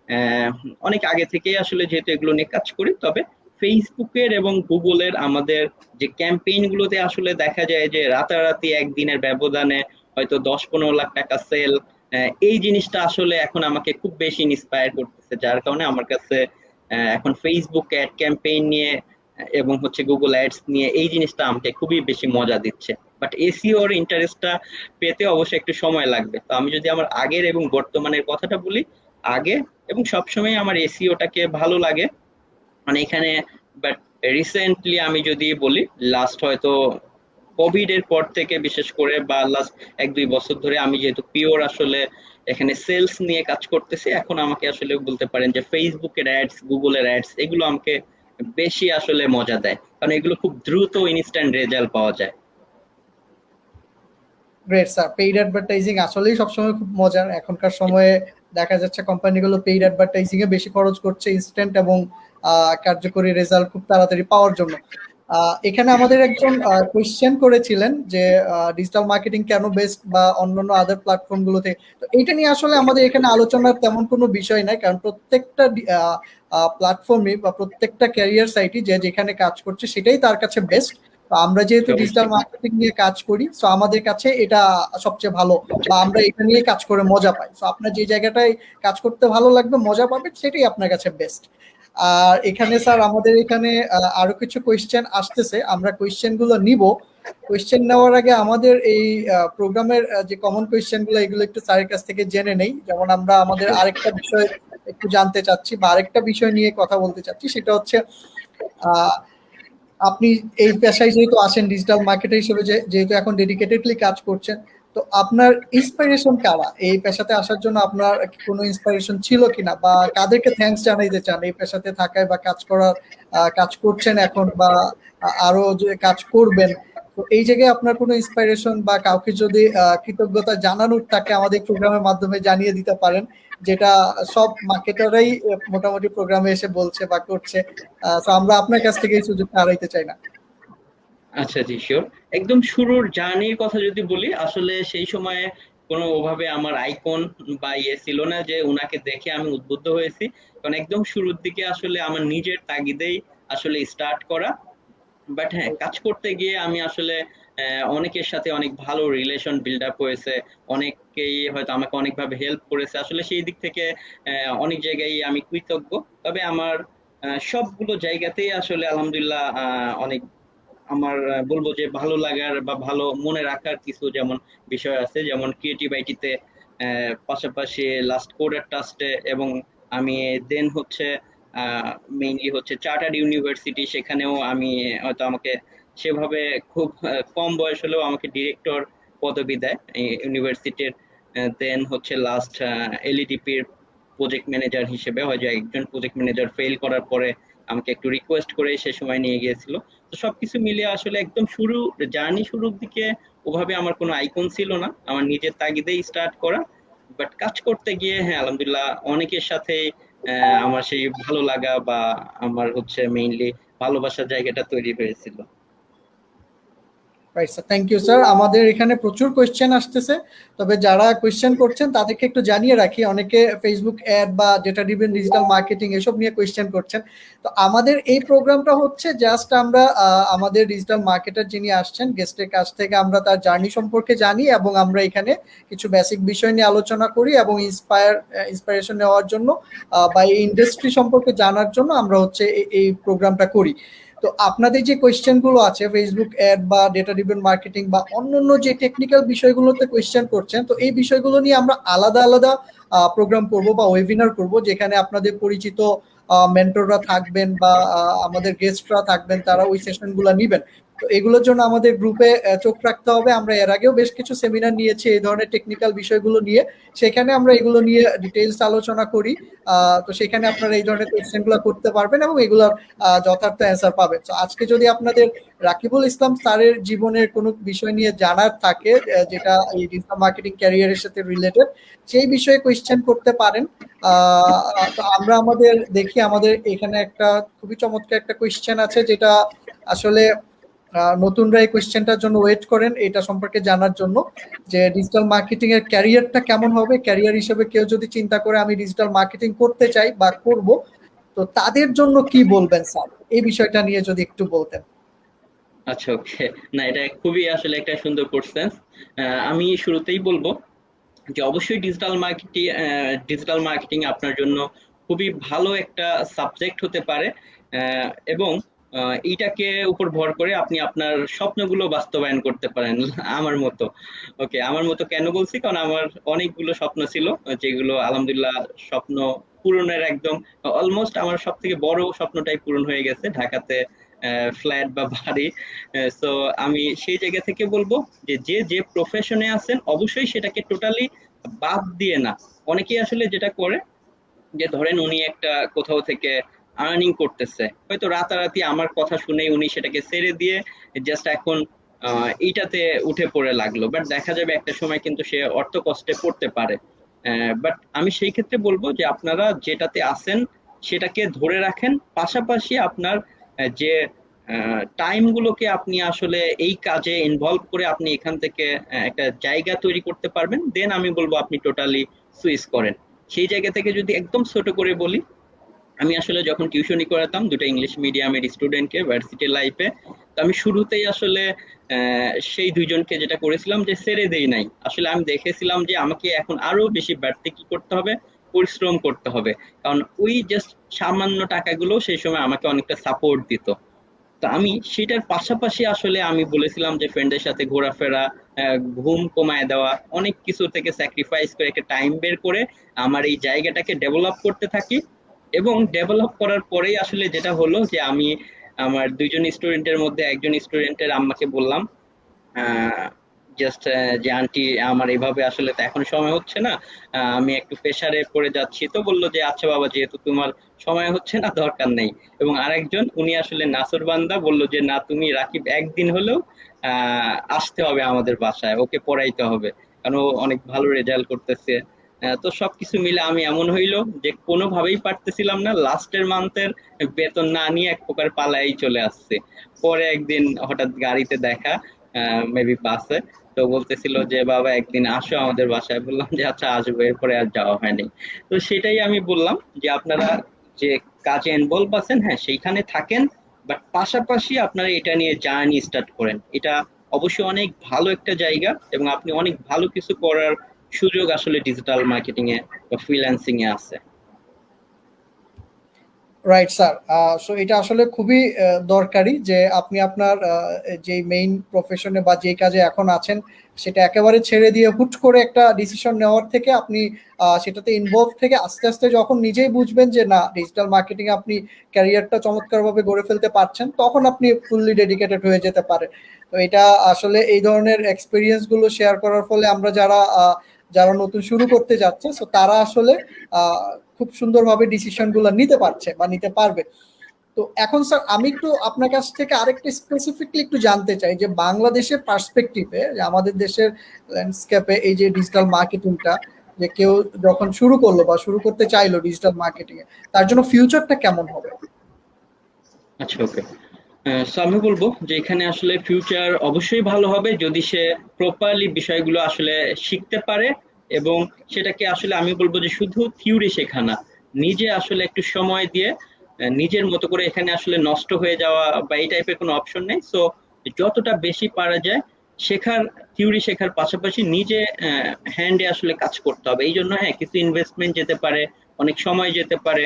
আহ, অনেক আগে থেকেই আসলে যেহেতু এগুলো নিয়ে কাজ করি, তবে ফেসবুকের এবং গুগলের আমাদের যে ক্যাম্পেইন গুলোতে আসলে দেখা যায় যে রাতারাতি একদিনের ব্যবধানে হয়তো 10-15 লাখ টাকা সেল। এই জিনিসটা আসলে এখন আমাকে খুব বেশি ইন্সপায়ার করতেছে, যার কারণে আমার কাছে এখন ফেসবুক অ্যাড ক্যাম্পেইন নিয়ে এবং হচ্ছে গুগল অ্যাডস নিয়ে এই জিনিসটা আমাকে খুবই বেশি মজা দিচ্ছে। বাট এসইও এর ইন্টারেস্টটা পেতে অবশ্যই একটু সময় লাগবে। তো আমি যদি আমার আগের এবং বর্তমানের কথাটা বলি, আগে এবং সবসময় আমার এসইওটাকে ভালো লাগে, মানে এখানে। বাট রিসেন্টলি আমি যদি বলি, লাস্ট হয়তো কোভিড এর পর থেকে বিশেষ করে বা লাস্ট 1-2 বছর ধরে আমি যেহেতু পিওর আসলে এখানে সেলস নিয়ে কাজ করতেছি, এখন আমাকে আসলে বলতে পারেন যে ফেসবুকের অ্যাডস, গুগলের অ্যাডস এগুলো আমাকে বেশি আসলে মজা দেয়, কারণ এগুলো খুব দ্রুত ইনস্ট্যান্ট রেজাল্ট পাওয়া যায়। গ্রেট স্যার, পেইড অ্যাডভার্টাইজিং আসলেই সবসময় খুব মজার। এখনকার সময়ে দেখা যাচ্ছে কোম্পানিগুলো পেইড অ্যাডভার্টাইজিং এ বেশি খরচ করছে ইনস্ট্যান্ট এবং কার্যকরী রেজাল্ট খুব তাড়াতাড়ি পাওয়ার জন্য। এখানে আমাদের একজন কোয়েশ্চেন করেছিলেন যে ডিজিটাল মার্কেটিং কেন বেস্ট বা অন্যান্য আদার প্ল্যাটফর্ম গুলোতে। তো এইটা নিয়ে আসলে আমাদের এখানে আলোচনার তেমন কোনো বিষয় নাই, কারণ প্রত্যেকটা প্ল্যাটফর্মে বা প্রত্যেকটা ক্যারিয়ার সাইটই যে যেখানে কাজ করছে সেটাই তার কাছে বেস্ট। তো আমরা যেহেতু ডিজিটাল অবশ্যই। মার্কেটিং নিয়ে কাজ করি, তো আমাদের কাছে এটা সবচেয়ে ভালো, বা আমরা এটা নিয়ে কাজ করে মজা পাই। তো আপনার যে জায়গাটায় কাজ করতে ভালো লাগবে, মজা পাবেন, সেটাই আপনার কাছে বেস্ট। আর এখানে স্যার আমাদের এখানে আরো কিছু কোয়েশ্চেন আসতেছে, আমরা কোয়েশ্চেন গুলো নিব। কোয়েশ্চেন নেওয়ার আগে আমাদের এই প্রোগ্রামের যে কমন কোয়েশ্চেন গুলো, এগুলো একটু স্যারের কাছ থেকে জেনে নেই। যেমন আমরা আমাদের আরেকটা বিষয় একটু জানতে চাচ্ছি বা আরেকটা বিষয় নিয়ে কথা বলতে চাচ্ছি, সেটা হচ্ছে আহ আপনি এই পেশায় যেহেতু আসেন ডিজিটাল মার্কেটার হিসেবে, যেহেতু এখন ডেডিকেটেডলি কাজ করছেন, তো আপনার ইন্সপিরেশন কারা? এই পেশাতে আসার জন্য আপনার কি কোনো ইন্সপিরেশন ছিল কিনা, বা কাদেরকে থ্যাঙ্কস জানাইতে চান এই পেশাতে থাকায় বা কাজ করার, কাজ করছেন এখন, বা আরো যে কাজ করবেন? তো এই জায়গায় আপনার কোনো ইন্সপিরেশন বা কাউকে যদি কৃতজ্ঞতা জানানোর থাকে আমাদের প্রোগ্রামের মাধ্যমে জানিয়ে দিতে পারেন, যেটা সব মার্কেটাররাই মোটামুটি প্রোগ্রামে এসে বলছে বা করছে। তো আমরা আপনার কাছ থেকে এই সুযোগটা হারাইতে চাই না। আচ্ছা, জি, শিওর। একদম শুরুর জার্নির কথা যদি বলি, আসলে সেই সময়ে কোনো ওভাবে আমার আইকন বা ইয়ে ছিল না যে উনাকে দেখে আমি উদ্বুদ্ধ হয়েছি, কারণ একদম শুরুর দিকে আসলে আমার নিজের তাগিদেই আসলে স্টার্ট করা। বাট হ্যাঁ, কাজ করতে গিয়ে আমি আসলে অনেকের সাথে অনেক ভালো রিলেশন বিল্ড আপ হয়েছে। অনেকেই হয়তো আমাকে অনেকভাবে হেল্প করেছে, আসলে সেই দিক থেকে অনেক জায়গায় আমি কৃতজ্ঞ। তবে আমার সবগুলো জায়গাতেই আসলে আলহামদুলিল্লাহ অনেক আমার বলবো যে ভালো লাগার বা ভালো মনে রাখার কিছু যেমন বিষয় আছে, যেমন ক্রিয়েটিভ আইটিতে, পাশাপাশি লাস্ট কোডার ট্রাস্টে, এবং আমি দেন হচ্ছে মেইনলি হচ্ছে চার্টার্ড ইউনিভার্সিটি, সেখানেও আমি হয়তো আমাকে সেভাবে খুব কম বয়স হলেও আমাকে ডিরেক্টর পদবি দেয় ইউনিভার্সিটির। দেন হচ্ছে লাস্ট এলইডিপির প্রজেক্ট ম্যানেজার হিসেবে, হয়তো একজন প্রজেক্ট ম্যানেজার ফেল করার পরে আমাকে একটু রিকোয়েস্ট করে সে সময় নিয়ে গিয়েছিল। তো সবকিছু মিলিয়ে আসলে একদম জার্নি শুরুর দিকে ওভাবে আমার কোনো আইকন ছিল না, আমার নিজের তাগিদেই স্টার্ট করা। বাট কাজ করতে গিয়ে হ্যাঁ আলহামদুলিল্লাহ অনেকের সাথে আমার সেই ভালো লাগা বা আমার হচ্ছে মেইনলি ভালোবাসার জায়গাটা তৈরি হয়েছিল। Right sir, thank you sir. আমাদের এখানে প্রচুর কোয়েশ্চেন আসতেছে, তবে যারা কোয়েশ্চেন করছেন তাদেরকে একটু জানিয়ে রাখি, অনেকে ফেসবুক অ্যাড বা ডেটা ড্রিভেন ডিজিটাল মার্কেটিং এসব নিয়ে কোয়েশ্চেন করছেন। তো আমাদের এই প্রোগ্রামটা হচ্ছে জাস্ট আমরা আমাদের ডিজিটাল মার্কেটার যিনি আসছেন গেস্টের কাছ থেকে আমরা তার জার্নি সম্পর্কে জানি, এবং আমরা এখানে কিছু বেসিক বিষয় নিয়ে আলোচনা করি এবং ইন্সপিরেশন নেওয়ার জন্য বা এই ইন্ডাস্ট্রি সম্পর্কে জানার জন্য আমরা হচ্ছে এই প্রোগ্রামটা করি। তো আপনাদের যে কোয়েশ্চেন গুলো আছে ফেসবুক অ্যাড বা ডেটা ড্রিভেন মার্কেটিং বা অন্যান্য যে টেকনিক্যাল বিষয়গুলোতে কোয়েশ্চেন করছেন, তো এই বিষয়গুলো নিয়ে আমরা আলাদা আলাদা প্রোগ্রাম করব বা ওয়েবিনার করব, যেখানে আপনাদের পরিচিত মেন্টররা থাকবেন বা আমাদের গেস্টরা থাকবেন, তারা ওই সেশন গুলো নিবেন। তো এগুলোর জন্য আমাদের গ্রুপে চোখ রাখতে হবে। আমরা এর আগেও বেশ কিছু সেমিনার নিয়েছি এই ধরনের টেকনিক্যাল বিষয়গুলো নিয়ে, সেখানে আমরা এগুলো নিয়ে ডিটেইলস আলোচনা করি। তো সেখানে আপনারা এই ধরনের কোয়েশ্চেন গুলো করতে পারবেন এবং এগুলোর যথার্থ অ্যান্সার পাবেন। তো আজকে যদি আপনাদের রাকিবুল ইসলাম স্যারের জীবনের কোনো বিষয় নিয়ে জানার থাকে যেটা এই ডিজিটাল মার্কেটিং ক্যারিয়ারের সাথে রিলেটেড, সেই বিষয়ে কোয়েশ্চেন করতে পারেন। তো আমরা আমাদের দেখি, আমাদের এখানে একটা খুবই চমৎকার একটা কোয়েশ্চেন আছে, যেটা আসলে নতুনরা এই কোয়েশ্চেনটার জন্য ওয়েট করেন এটা সম্পর্কে জানার জন্য, যে ডিজিটাল মার্কেটিং এর ক্যারিয়ারটা কেমন হবে। ক্যারিয়ার হিসেবে কেউ যদি চিন্তা করে আমি ডিজিটাল মার্কেটিং করতে চাই বা করব, তো তাদের জন্য কি বলবেন স্যার, এই বিষয়টা নিয়ে যদি একটু বলতেন। আচ্ছা, ওকে। না, এটা খুবই আসলে একটা সুন্দর কোশ্চেন। আমি শুরুতেই বলবো যে অবশ্যই ডিজিটাল মার্কেটিং আপনার জন্য খুবই ভালো একটা সাবজেক্ট হতে পারে, এবং এইটাকে উপর ভর করে আপনি আপনার স্বপ্নগুলো বাস্তবায়ন করতে পারেন আমার মতো। ওকে, আমার মতো কেন বলছি, কারণ আমার অনেকগুলো স্বপ্ন ছিল, যেগুলো আলহামদুলিল্লাহ স্বপ্ন পূরণের একদম অলমোস্ট আমার সব থেকে বড় স্বপ্নটাই পূরণ হয়ে গেছে, ঢাকাতে ফ্ল্যাট বা বাড়ি। সো আমি সেই জায়গা থেকে বলবো যে যে যে প্রফেশনে আছেন অবশ্যই সেটাকে টোটালি বাদ দিয়ে না। অনেকেই আসলে যেটা করে যে ধরেন উনি একটা কোথাও থেকে আর্নিং করতেছে, হয়তো রাতারাতি আমার কথা শুনেই উনি সেটাকে ছেড়ে দিয়ে জাস্ট এখন এইটাতে উঠে পড়ে লাগলো, বাট দেখা যাবে একটা সময় কিন্তু সে অর্থ কষ্টে পড়তে পারে। বাট আমি সেই ক্ষেত্রে বলবো যে আপনারা যেটাতে আছেন সেটাকে ধরে রাখেন, পাশাপাশি আপনার যে টাইম গুলোকে আপনি আসলে এই কাজে ইনভলভ করে আপনি এখান থেকে একটা জায়গা তৈরি করতে পারবেন, দেন আমি বলবো আপনি টোটালি সুইচ করেন। সেই জায়গা থেকে যদি একদম ছোট করে বলি, আমি আসলে যখন টিউশনি করাতাম দুটো ইংলিশ মিডিয়ামের স্টুডেন্টকে ভার্সিটি লাইফে, তো আমি শুরুতেই আসলে সেই দুইজনকে যেটা করেছিলাম যে ছেড়ে দেই নাই। আসলে আমি দেখেছিলাম যে আমাকে এখন আরো বেশি বাড়তি কি করতে হবে, পরিশ্রম করতে হবে, কারণ ওই জাস্ট সামান্য টাকাগুলো সেই সময় আমাকে অনেকটা সাপোর্ট দিত। তো আমি সেটার পাশাপাশি আসলে আমি বলেছিলাম যে ফ্রেন্ডের সাথে ঘোরাফেরা, ঘুম কমায় দেওয়া, অনেক কিছু থেকে স্যাক্রিফাইস করে একটা টাইম বের করে আমার এই জায়গাটাকে ডেভেলপ করতে থাকি। এবং ডেভেলপ করার পরেই আসলে যেটা হলো যে আমি আমার দুইজন স্টুডেন্টের মধ্যে একজন স্টুডেন্টের আম্মাকে বললাম জাস্ট যে আন্টি আমার এইভাবে আসলে তো এখন সময় হচ্ছে না, আমি একটু প্রেসারে পড়ে যাচ্ছি। তো বললো যে আচ্ছা বাবা, যেহেতু তোমার সময় হচ্ছে না দরকার নেই। এবং আরেকজন উনি আসলে নাসরবান্দা, বললো যে না তুমি রাকিব একদিন হলেও আসতে হবে আমাদের বাসায়, ওকে পড়াইতে হবে, কারণ ও অনেক ভালো রেজাল্ট করতেছে। তো সবকিছু মিলে আমি এমন হইলো যে কোনোভাবেই পারতেছিলাম না, লাস্টের মান্থের বেতন না নিয়ে এক প্রকার পালাই চলে আসছে। পরে একদিন হঠাৎ গাড়িতে দেখা, মেবি বাসে, তো বলতেছিল যে বাবা একদিন আসো আমাদের বাসায়। বললাম যে আচ্ছা আসবো, এরপরে আর যাওয়া হয়নি। তো সেটাই আমি বললাম যে আপনারা যে কাজে ইনভলভ আছেন, হ্যাঁ সেইখানে থাকেন, বাট পাশাপাশি আপনারা এটা নিয়ে জার্নি স্টার্ট করেন। এটা অবশ্যই অনেক ভালো একটা জায়গা এবং আপনি অনেক ভালো কিছু করার সুযোগ আসলে ডিজিটাল মার্কেটিং এ বা ফ্রিল্যান্সিং এ আছে। Right sir. সো এটা আসলে খুবই দরকারি যে আপনি আপনার যে মেইন প্রফেশনে বা যে কাজে এখন আছেন সেটা একেবারে ছেড়ে দিয়ে হুট করে একটা ডিসিশন নেওয়ার থেকে আপনি সেটাতে ইনভলভ থেকে আস্তে আস্তে যখন নিজেই বুঝবেন যে না ডিজিটাল মার্কেটিং আপনি ক্যারিয়ারটা চমৎকারভাবে গড়ে ফেলতে পারছেন, তখন আপনি ফুললি ডেডিকেটেড হয়ে যেতে পারেন। তো এটা আসলে এই ধরনের এক্সপিরিয়েন্স গুলো শেয়ার করার ফলে আমরা যারা নতুন শুরু করতে যাচ্ছে, সো তারা আসলে খুব সুন্দরভাবে ডিসিশন গুলো নিতে পারছে বা নিতে পারবে। তো এখন স্যার আমি একটু আপনার কাছ থেকে আরেকটা স্পেসিফিকলি একটু জানতে চাই যে বাংলাদেশের পার্সপেক্টিভে, আমাদের দেশের ল্যান্ডস্কেপে এই যে ডিজিটাল মার্কেটিংটা, যে কেউ যখন শুরু করলো বা শুরু করতে চাইলো ডিজিটাল মার্কেটিং এ, তার জন্য ফিউচারটা কেমন হবে? আচ্ছা, ওকে। সো আমি বলবো যে এখানে আসলে ফিউচার অবশ্যই ভালো হবে যদি সে প্রপারলি বিষয়গুলো আসলে শিখতে পারে, এবং সেটাকে আসলে আমি বলবো যে শুধু থিওরি শেখা না, নিজে আসলে একটু সময় দিয়ে নিজের মতো করে, এখানে আসলে নষ্ট হয়ে যাওয়া বা এই টাইপের কোনো অপশন নেই। সো যতটা বেশি পারা যায় শেখার, থিওরি শেখার পাশাপাশি নিজে হ্যান্ডে আসলে কাজ করতে হবে। এই জন্য হ্যাঁ, কিছু ইনভেস্টমেন্ট যেতে পারে, অনেক সময় যেতে পারে।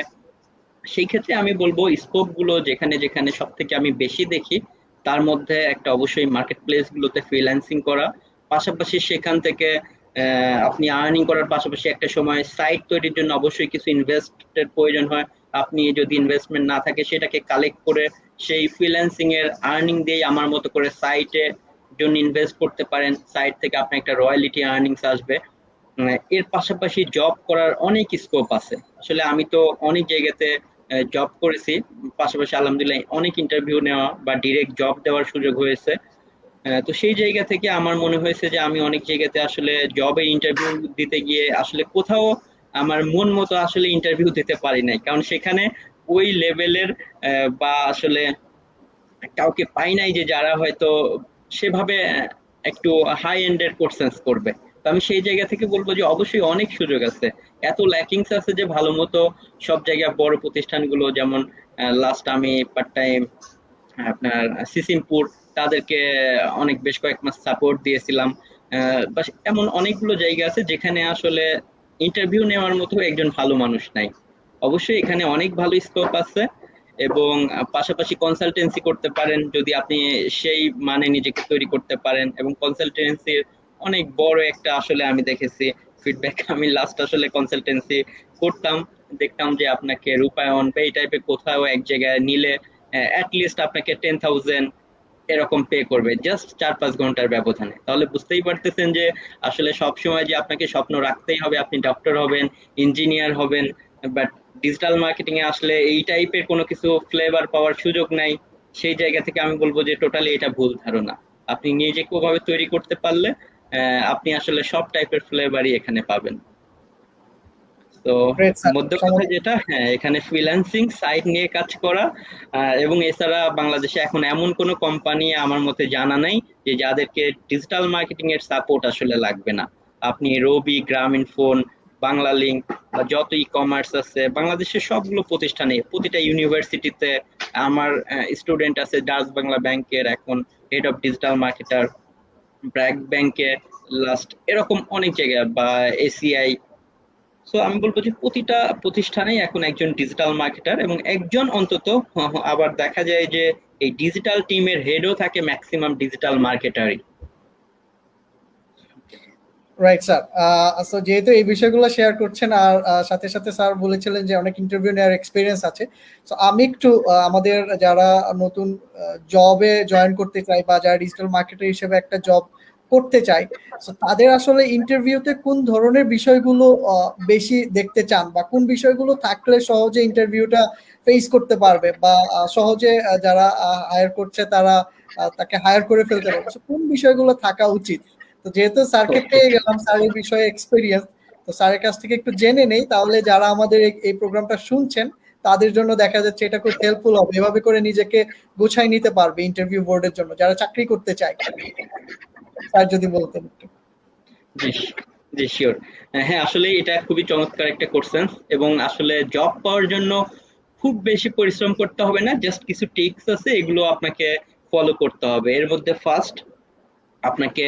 সেই ক্ষেত্রে আমি বলবো স্কোপ গুলো যেখানে যেখানে সব থেকে আমি বেশি দেখি, তার মধ্যে একটা অবশ্যই মার্কেট প্লেস গুলোতে ফ্রিল্যান্সিং করা, পাশাপাশি সেখান থেকে আপনি আর্নিং করার পাশাপাশি একটা সময় সাইট তৈরির জন্য অবশ্যই কিছু ইনভেস্টের প্রয়োজন হয়। আপনি যদি ইনভেস্টমেন্ট না থাকে সেটাকে কালেক্ট করে সেই ফ্রিল্যান্সিং এর আর্নিং দিয়ে আমার মতো করে সাইটে জন্য ইনভেস্ট করতে পারেন, সাইট থেকে আপনার একটা রয়্যালিটি আর্নিংস আসবে। এর পাশাপাশি জব করার অনেক স্কোপ আছে। আসলে আমি তো অনেক জায়গাতে জব করেছি, পাশাপাশি আলহামদুলিল্লাহ অনেক ইন্টারভিউ নেওয়া বা ডিরেক্ট জব দেওয়ার সুযোগ হয়েছে। তো সেই জায়গা থেকে আমার মনে হয়েছে যে আমি অনেক জায়গাতে আসলে জবে ইন্টারভিউ দিতে গিয়ে আসলে কোথাও আমার মন মতো আসলে ইন্টারভিউ দিতে পারি নাই, কারণ সেখানে ওই লেভেলের বা আসলে কাউকে পাই নাই যে যারা হয়তো সেভাবে একটু হাই এন্ডের কোর্সেস করবে। তো আমি সেই জায়গা থেকে বলবো যে অবশ্যই অনেক সুযোগ আছে, এত ল্যাকিংস আছে যে ভালো মতো সব জায়গায় বড় প্রতিষ্ঠানগুলো যেমন লাস্ট আমি পার্ট টাইম আপনার সিসিমপুর, তাদেরকে অনেক বেশ কয়েক মাস সাপোর্ট দিয়েছিলাম। বাস এমন অনেকগুলো জায়গা আছে যেখানে আসলে ইন্টারভিউ নেওয়ার মতো একজন ভালো মানুষ নাই। অবশ্যই এখানে অনেক ভালো স্কোপ আছে, এবং পাশাপাশি কনসালটেন্সি করতে পারেন যদি আপনি সেই মানে নিজেকে তৈরি করতে পারেন, এবং কনসালটেন্সির অনেক বড় একটা আসলে আমি দেখেছি ফিডব্যাক। আমি লাস্ট আসলে কনসালটেন্সি করতাম, দেখতাম যে আপনাকে রূপায়ণ বা এই টাইপের কোথাও এক জায়গায় নিলে লিস্ট আপনাকে 10,000 এরকম পে করবে জাস্ট 4-5 ঘন্টার ব্যবধানে। তাহলে বুঝতেই পারতেছেন যে আসলে সব সময় যে আপনাকে স্বপ্ন রাখতেই হবে আপনি ডক্টর হবেন, ইঞ্জিনিয়ার হবেন, বাট ডিজিটাল মার্কেটিং এ আসলে এই টাইপের কোনো কিছু ফ্লেভার পাওয়ার সুযোগ নাই। সেই জায়গা থেকে আমি বলবো যে টোটালি এটা ভুল ধারণা। আপনি নিজেকে ওভাবে তৈরি করতে পারলে আপনি আসলে সব টাইপের ফ্লেভারই এখানে পাবেন। তো গ্রেট স্যার। মধ্য কথা যেটা, হ্যাঁ, এখানে ফ্রিল্যান্সিং সাইট নিয়ে কাজ করা, এবং এছাড়া বাংলাদেশে এখন এমন কোনো কোম্পানি আমার মতে জানা নাই যে যাদেরকে ডিজিটাল মার্কেটিং এর সাপোর্ট আসলে লাগবে না। আপনি রবি, গ্রামীণ ফোন, বাংলা লিংক বা যত ই কমার্স আছে বাংলাদেশের সবগুলো প্রতিষ্ঠানে, প্রতিটা ইউনিভার্সিটিতে আমার স্টুডেন্ট আছে। ডাচ বাংলা ব্যাংকের এখন head of digital marketer, BRAC ব্যাংকে লাস্ট, এরকম অনেক জায়গায় বা এসিআই। সো আমি বলবো যে প্রতিটা প্রতিষ্ঠানেই এখন একজন ডিজিটাল মার্কেটার, এবং একজন অন্তত আবার দেখা যায় যে এই ডিজিটাল টিমের হেডও থাকে ম্যাক্সিমাম ডিজিটাল মার্কেটারই। Right sir. সো যেহেতু এই বিষয়গুলো শেয়ার করছেন আর সাথে সাথে স্যার বলেছিলেন যে অনেক ইন্টারভিউ নেওয়ার এক্সপিরিয়েন্স আছে, সো আমি একটু আমাদের যারা নতুন জবে জয়েন করতে চাই বা যারা ডিজিটাল মার্কেটার হিসেবে একটা জব করতে চাই, সো তাদের আসলে ইন্টারভিউতে কোন ধরনের বিষয়গুলো বেশি দেখতে চান বা কোন বিষয়গুলো থাকলে সহজে ইন্টারভিউটা ফেস করতে পারবে বা সহজে যারা হায়ার করছে তারা তাকে হায়ার করে ফেলতে পারবে, So, কোন বিষয়গুলো থাকা উচিত? তো যেহেতু স্যারকে পেয়ে গেলাম, স্যার এই বিষয়ে এক্সপেরিয়েন্স, তো স্যারের কাছ থেকে একটু জেনে নেই, তাহলে যারা আমাদের এই প্রোগ্রামটা শুনছেন তাদের জন্য দেখা যাচ্ছে এটা খুব হেল্পফুল হবে, এভাবে করে নিজেকে গুছাই নিতে পারবে ইন্টারভিউ বোর্ডের জন্য যারা চাকরি করতে চায়। স্যার যদি বলতেন একটু। জি, জি, শিওর। হ্যাঁ, আসলে এটা খুবই চমৎকার একটা কোশ্চেন, এবং আসলে জব পাওয়ার জন্য খুব বেশি পরিশ্রম করতে হবে না, জাস্ট কিছু টিপস আছে, এগুলো আপনাকে ফলো করতে হবে। এর মধ্যে ফার্স্ট আপনাকে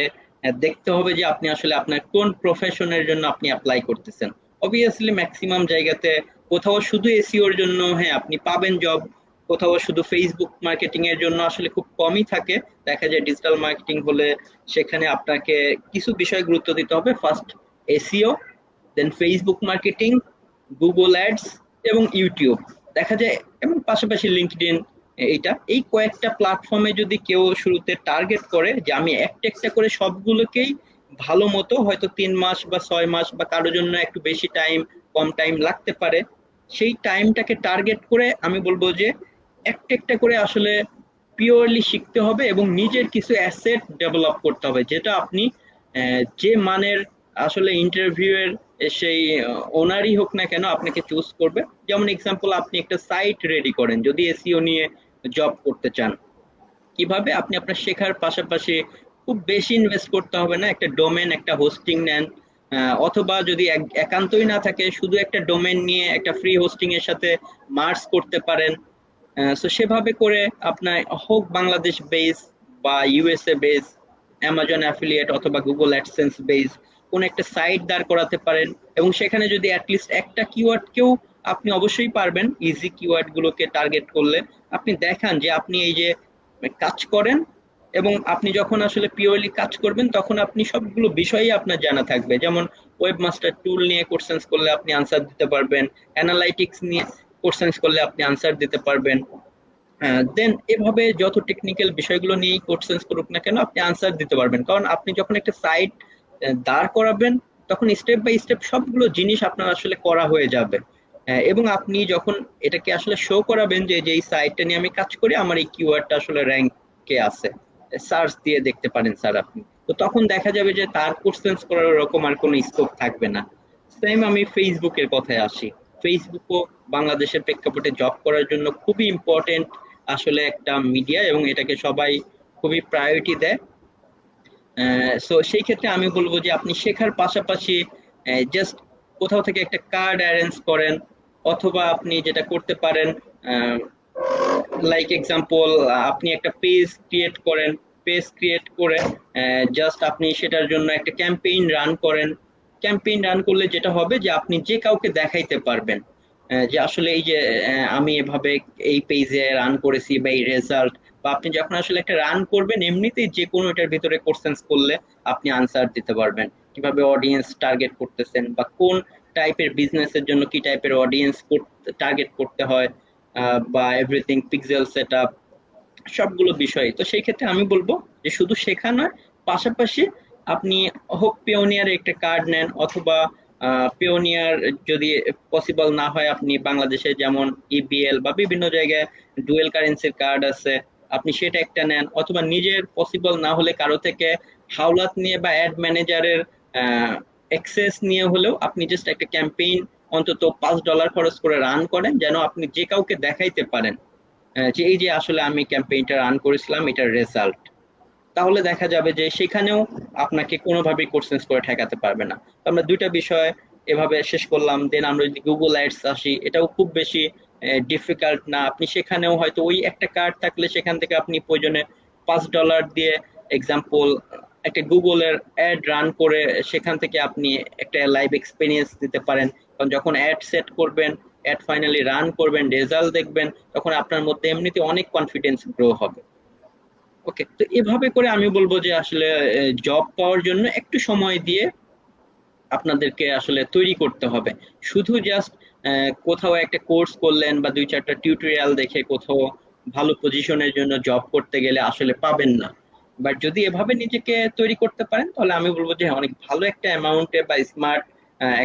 দেখতে হবে যে আপনি আসলে আপনার কোন প্রফেশনের জন্য আপনি অ্যাপ্লাই করতেছেন। অবভিয়াসলি ম্যাক্সিমাম জায়গাতে কোথাও শুধু এসইওর জন্য হ্যাঁ আপনি পাবেন জব, কোথাও শুধু ফেসবুক মার্কেটিং এর জন্য আসলে খুব কমই থাকে। দেখা যায় ডিজিটাল মার্কেটিং হলে সেখানে আপনাকে কিছু বিষয় গুরুত্ব দিতে হবে। ফার্স্ট এসইও, দেন ফেসবুক মার্কেটিং, গুগল অ্যাডস এবং ইউটিউব দেখা যায়, এবং পাশাপাশি লিঙ্কডইন। এইটা এই কয়েকটা প্ল্যাটফর্মে যদি কেউ শুরুতে টার্গেট করে যে আমি একটা একটা করে সবগুলোকেই ভালো মতো, হয়তো 3 মাস বা 6 মাস বা কারোর জন্য একটু বেশি টাইম কম টাইম লাগতে পারে, সেই টাইমটাকে টার্গেট করে আমি বলবো যে একটা একটা করে আসলে পিওরলি শিখতে হবে, এবং নিজের কিছু অ্যাসেট ডেভেলপ করতে হবে, যেটা আপনি যে মানের আসলে ইন্টারভিউ এর সেই ওনারই হোক না কেন আপনাকে চুজ করবে। যেমন এক্সাম্পল, আপনি একটা সাইট রেডি করেন যদি এসইও নিয়ে জব করতে চান, কিভাবে আপনি আপনার শেখার পাশাপাশি খুব বেশি ইনভেস্ট করতে হবে না, একটা ডোমেন একটা হোস্টিং নেন, অথবা যদি একান্তই না থাকে শুধু একটা ডোমেন নিয়ে একটা ফ্রি হোস্টিং এর সাথে মার্জ করতে পারেন। সো সেভাবে করে আপনার হোক বাংলাদেশ বেস বা ইউএসএ বেস, অ্যামাজন অ্যাফিলিয়েট অথবা গুগল অ্যাডসেন্স বেস কোন একটা সাইট দাঁড় করাতে পারেন, এবং সেখানে যদি অ্যাটলিস্ট একটা কিওয়ার্ডকেও আপনি অবশ্যই পারবেন ইজি কিওয়ার্ড গুলোকে টার্গেট করলে আপনি দেখান যে আপনি এই যে কাজ করেন, এবং আপনি যখন আসলে পিওরলি কাজ করবেন তখন আপনি সবগুলো বিষয়ই আপনার জানা থাকবে। যেমন ওয়েবমাস্টার টুল নিয়ে কোশ্চেন্স করলে আপনি আনসার দিতে পারবেন, অ্যানালাইটিক্স নিয়ে কোশ্চেন্স করলে আপনি আনসার দিতে পারবেন। দেন এভাবে যত টেকনিক্যাল বিষয়গুলো নিয়ে কোশ্চেন্স করুক না কেন আপনি আনসার দিতে পারবেন, কারণ আপনি যখন একটা সাইট দাঁড় করাবেন তখন স্টেপ বাই স্টেপ সবগুলো জিনিস আপনার আসলে করা হয়ে যাবে। এবং আপনি যখন এটাকে আসলে শো করাবেন যে এই সাইটটা নিয়ে আমি কাজ করি, আমার এই কিওয়ার্ডটা আসলে র্যাঙ্কে আছে, সার্চ দিয়ে দেখতে পারেন স্যার আপনি, তো তখন দেখা যাবে যে তার কোশ্চেন্স করার ওরকম আর কোনো স্কোপ থাকবে না। সেম আমি ফেসবুকের কথায় আসি। ফেসবুকও বাংলাদেশের প্রেক্ষাপটে জব করার জন্য খুবই ইম্পর্টেন্ট আসলে একটা মিডিয়া, এবং এটাকে সবাই খুবই প্রায়োরিটি দেয়। সো সেই ক্ষেত্রে আমি বলবো যে আপনি শেখার পাশাপাশি জাস্ট কোথাও থেকে একটা কার্ড অ্যারেঞ্জ করেন, অথবা আপনি যেটা করতে পারেন লাইক এক্সাম্পল আপনি একটা পেজ ক্রিয়েট করেন, পেজ ক্রিয়েট করে জাস্ট আপনি সেটার জন্য একটা ক্যাম্পেইন রান করেন। ক্যাম্পেইন রান করলে যেটা হবে যে আপনি যে কাউকে দেখাইতে পারবেন যে আসলে এই যে আমি এভাবে এই পেজে রান করেছি বা এই রেজাল্ট, বা আপনি যখন আসলে একটা রান করবেন এমনিতেই যে কোনো এটার ভিতরে কোশ্চেন্স করলে আপনি আনসার দিতে পারবেন, কিভাবে অডিয়েন্স টার্গেট করতেছেন বা কোন টাইপের বিজনেসের জন্য কি টাইপের অডিয়েন্স টার্গেট করতে হয়, বা এভরিথিং পিক্সেল সেটআপ, সবগুলো বিষয়। তো সেই ক্ষেত্রে আমি বলবো যে শুধু শেখা নয়, পাশাপাশি আপনি হোক পিওনিয়ার একটা কার্ড নেন, অথবা পিওনিয়ার যদি পসিবল না হয় আপনি বাংলাদেশে যেমন ইবিএল বা বিভিন্ন জায়গায় ডুয়েল কারেন্সির কার্ড আছে, আপনি সেটা একটা নেন, অথবা নিজের পসিবল না হলে কারো থেকে হাওলাত নিয়ে বা অ্যাড ম্যানেজারের অ্যাক্সেস নিয়ে হলেও আপনি জাস্ট একটা ক্যাম্পেইন অন্তত $5 খরচ করে রান করেন, যেন আপনি যে কাউকে দেখাইতে পারেন যে এই যে আসলে আমি ক্যাম্পেইনটা রান করেছিলাম এটার রেজাল্ট। তাহলে দেখা যাবে যে সেখানেও আপনাকে কোনোভাবেই কোশ্চেন্স করে ঠেকাতে পারবে না। তো আমরা দুইটা বিষয় এভাবে শেষ করলাম। দেন আমরা যদি গুগল অ্যাডস আসি, এটাও খুব বেশি ডিফিকাল্ট না। আপনি সেখানেও হয়তো ওই একটা কার্ড থাকলে সেখান থেকে আপনি প্রয়োজনে $5 দিয়ে এক্সাম্পল একটা গুগলের অ্যাড রান করে সেখান থেকে আপনি একটা লাইভ এক্সপিরিয়েন্স দিতে পারেন। কারণ যখন অ্যাড সেট করবেন, অ্যাড ফাইনালি রান করবেন, রেজাল্ট দেখবেন, তখন আপনার মধ্যে এমনিতে অনেক কনফিডেন্স গ্রো হবে। ওকে, তো এভাবে করে আমি বলবো যে আসলে জব পাওয়ার জন্য একটু সময় দিয়ে আপনাদেরকে আসলে তৈরি করতে হবে। শুধু জাস্ট কোথাও একটা কোর্স করলেন বা 2-4টা টিউটোরিয়াল দেখে কোথাও ভালো পজিশনের জন্য জব করতে গেলে আসলে পাবেন না। বাট যদি এভাবে নিজেকে তৈরি করতে পারেন তাহলে আমি বলবো যে অনেক ভালো একটা অ্যামাউন্টে বা স্মার্ট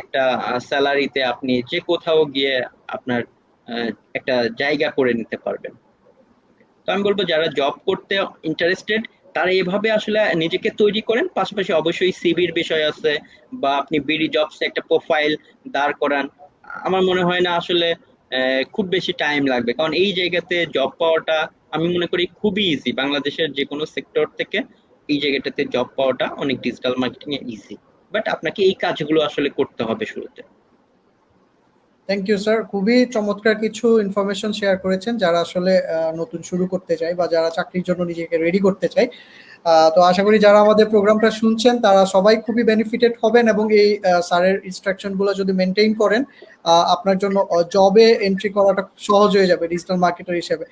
একটা স্যালারিতে আপনি যে কোথাও গিয়ে আপনার আহ, একটা জায়গা করে নিতে পারবেন। তো আমি বলবো যারা জব করতে ইন্টারেস্টেড তারা এভাবে আসলে নিজেকে তৈরি করেন, পাশাপাশি অবশ্যই সিভির বিষয় আছে, বা আপনি বিডি জবস একটা প্রোফাইল দাঁড় করান। আমার মনে হয় না আসলে খুব বেশি টাইম লাগবে, কারণ এই জায়গাতে জব পাওয়াটা আমি মনে করি খুবই ইজি। বাংলাদেশের যে কোনো সেক্টর থেকে এই জায়গাটাতে জব পাওয়াটা অনেক digital marketing A easy, but আপনাকে এই কাজগুলো আসলে করতে হবে শুরুতে। থ্যাংক ইউ স্যার, খুবই চমৎকার কিছু ইনফরমেশন শেয়ার করেছেন যারা আসলে নতুন শুরু করতে চায় বা যারা চাকরির জন্য নিজেকে রেডি করতে চায়। তো আশা করি যারা আমাদের প্রোগ্রামটা শুনছেন তারা সবাই খুবই বেনিফিটেড হবেন, এবং এই স্যারের ইনস্ট্রাকশন গুলো যদি মেনটেন করেন আপনার জন্য জবে এন্ট্রি করাটা খুব সহজ হয়ে যাবে ডিজিটাল মার্কেটার হিসেবে।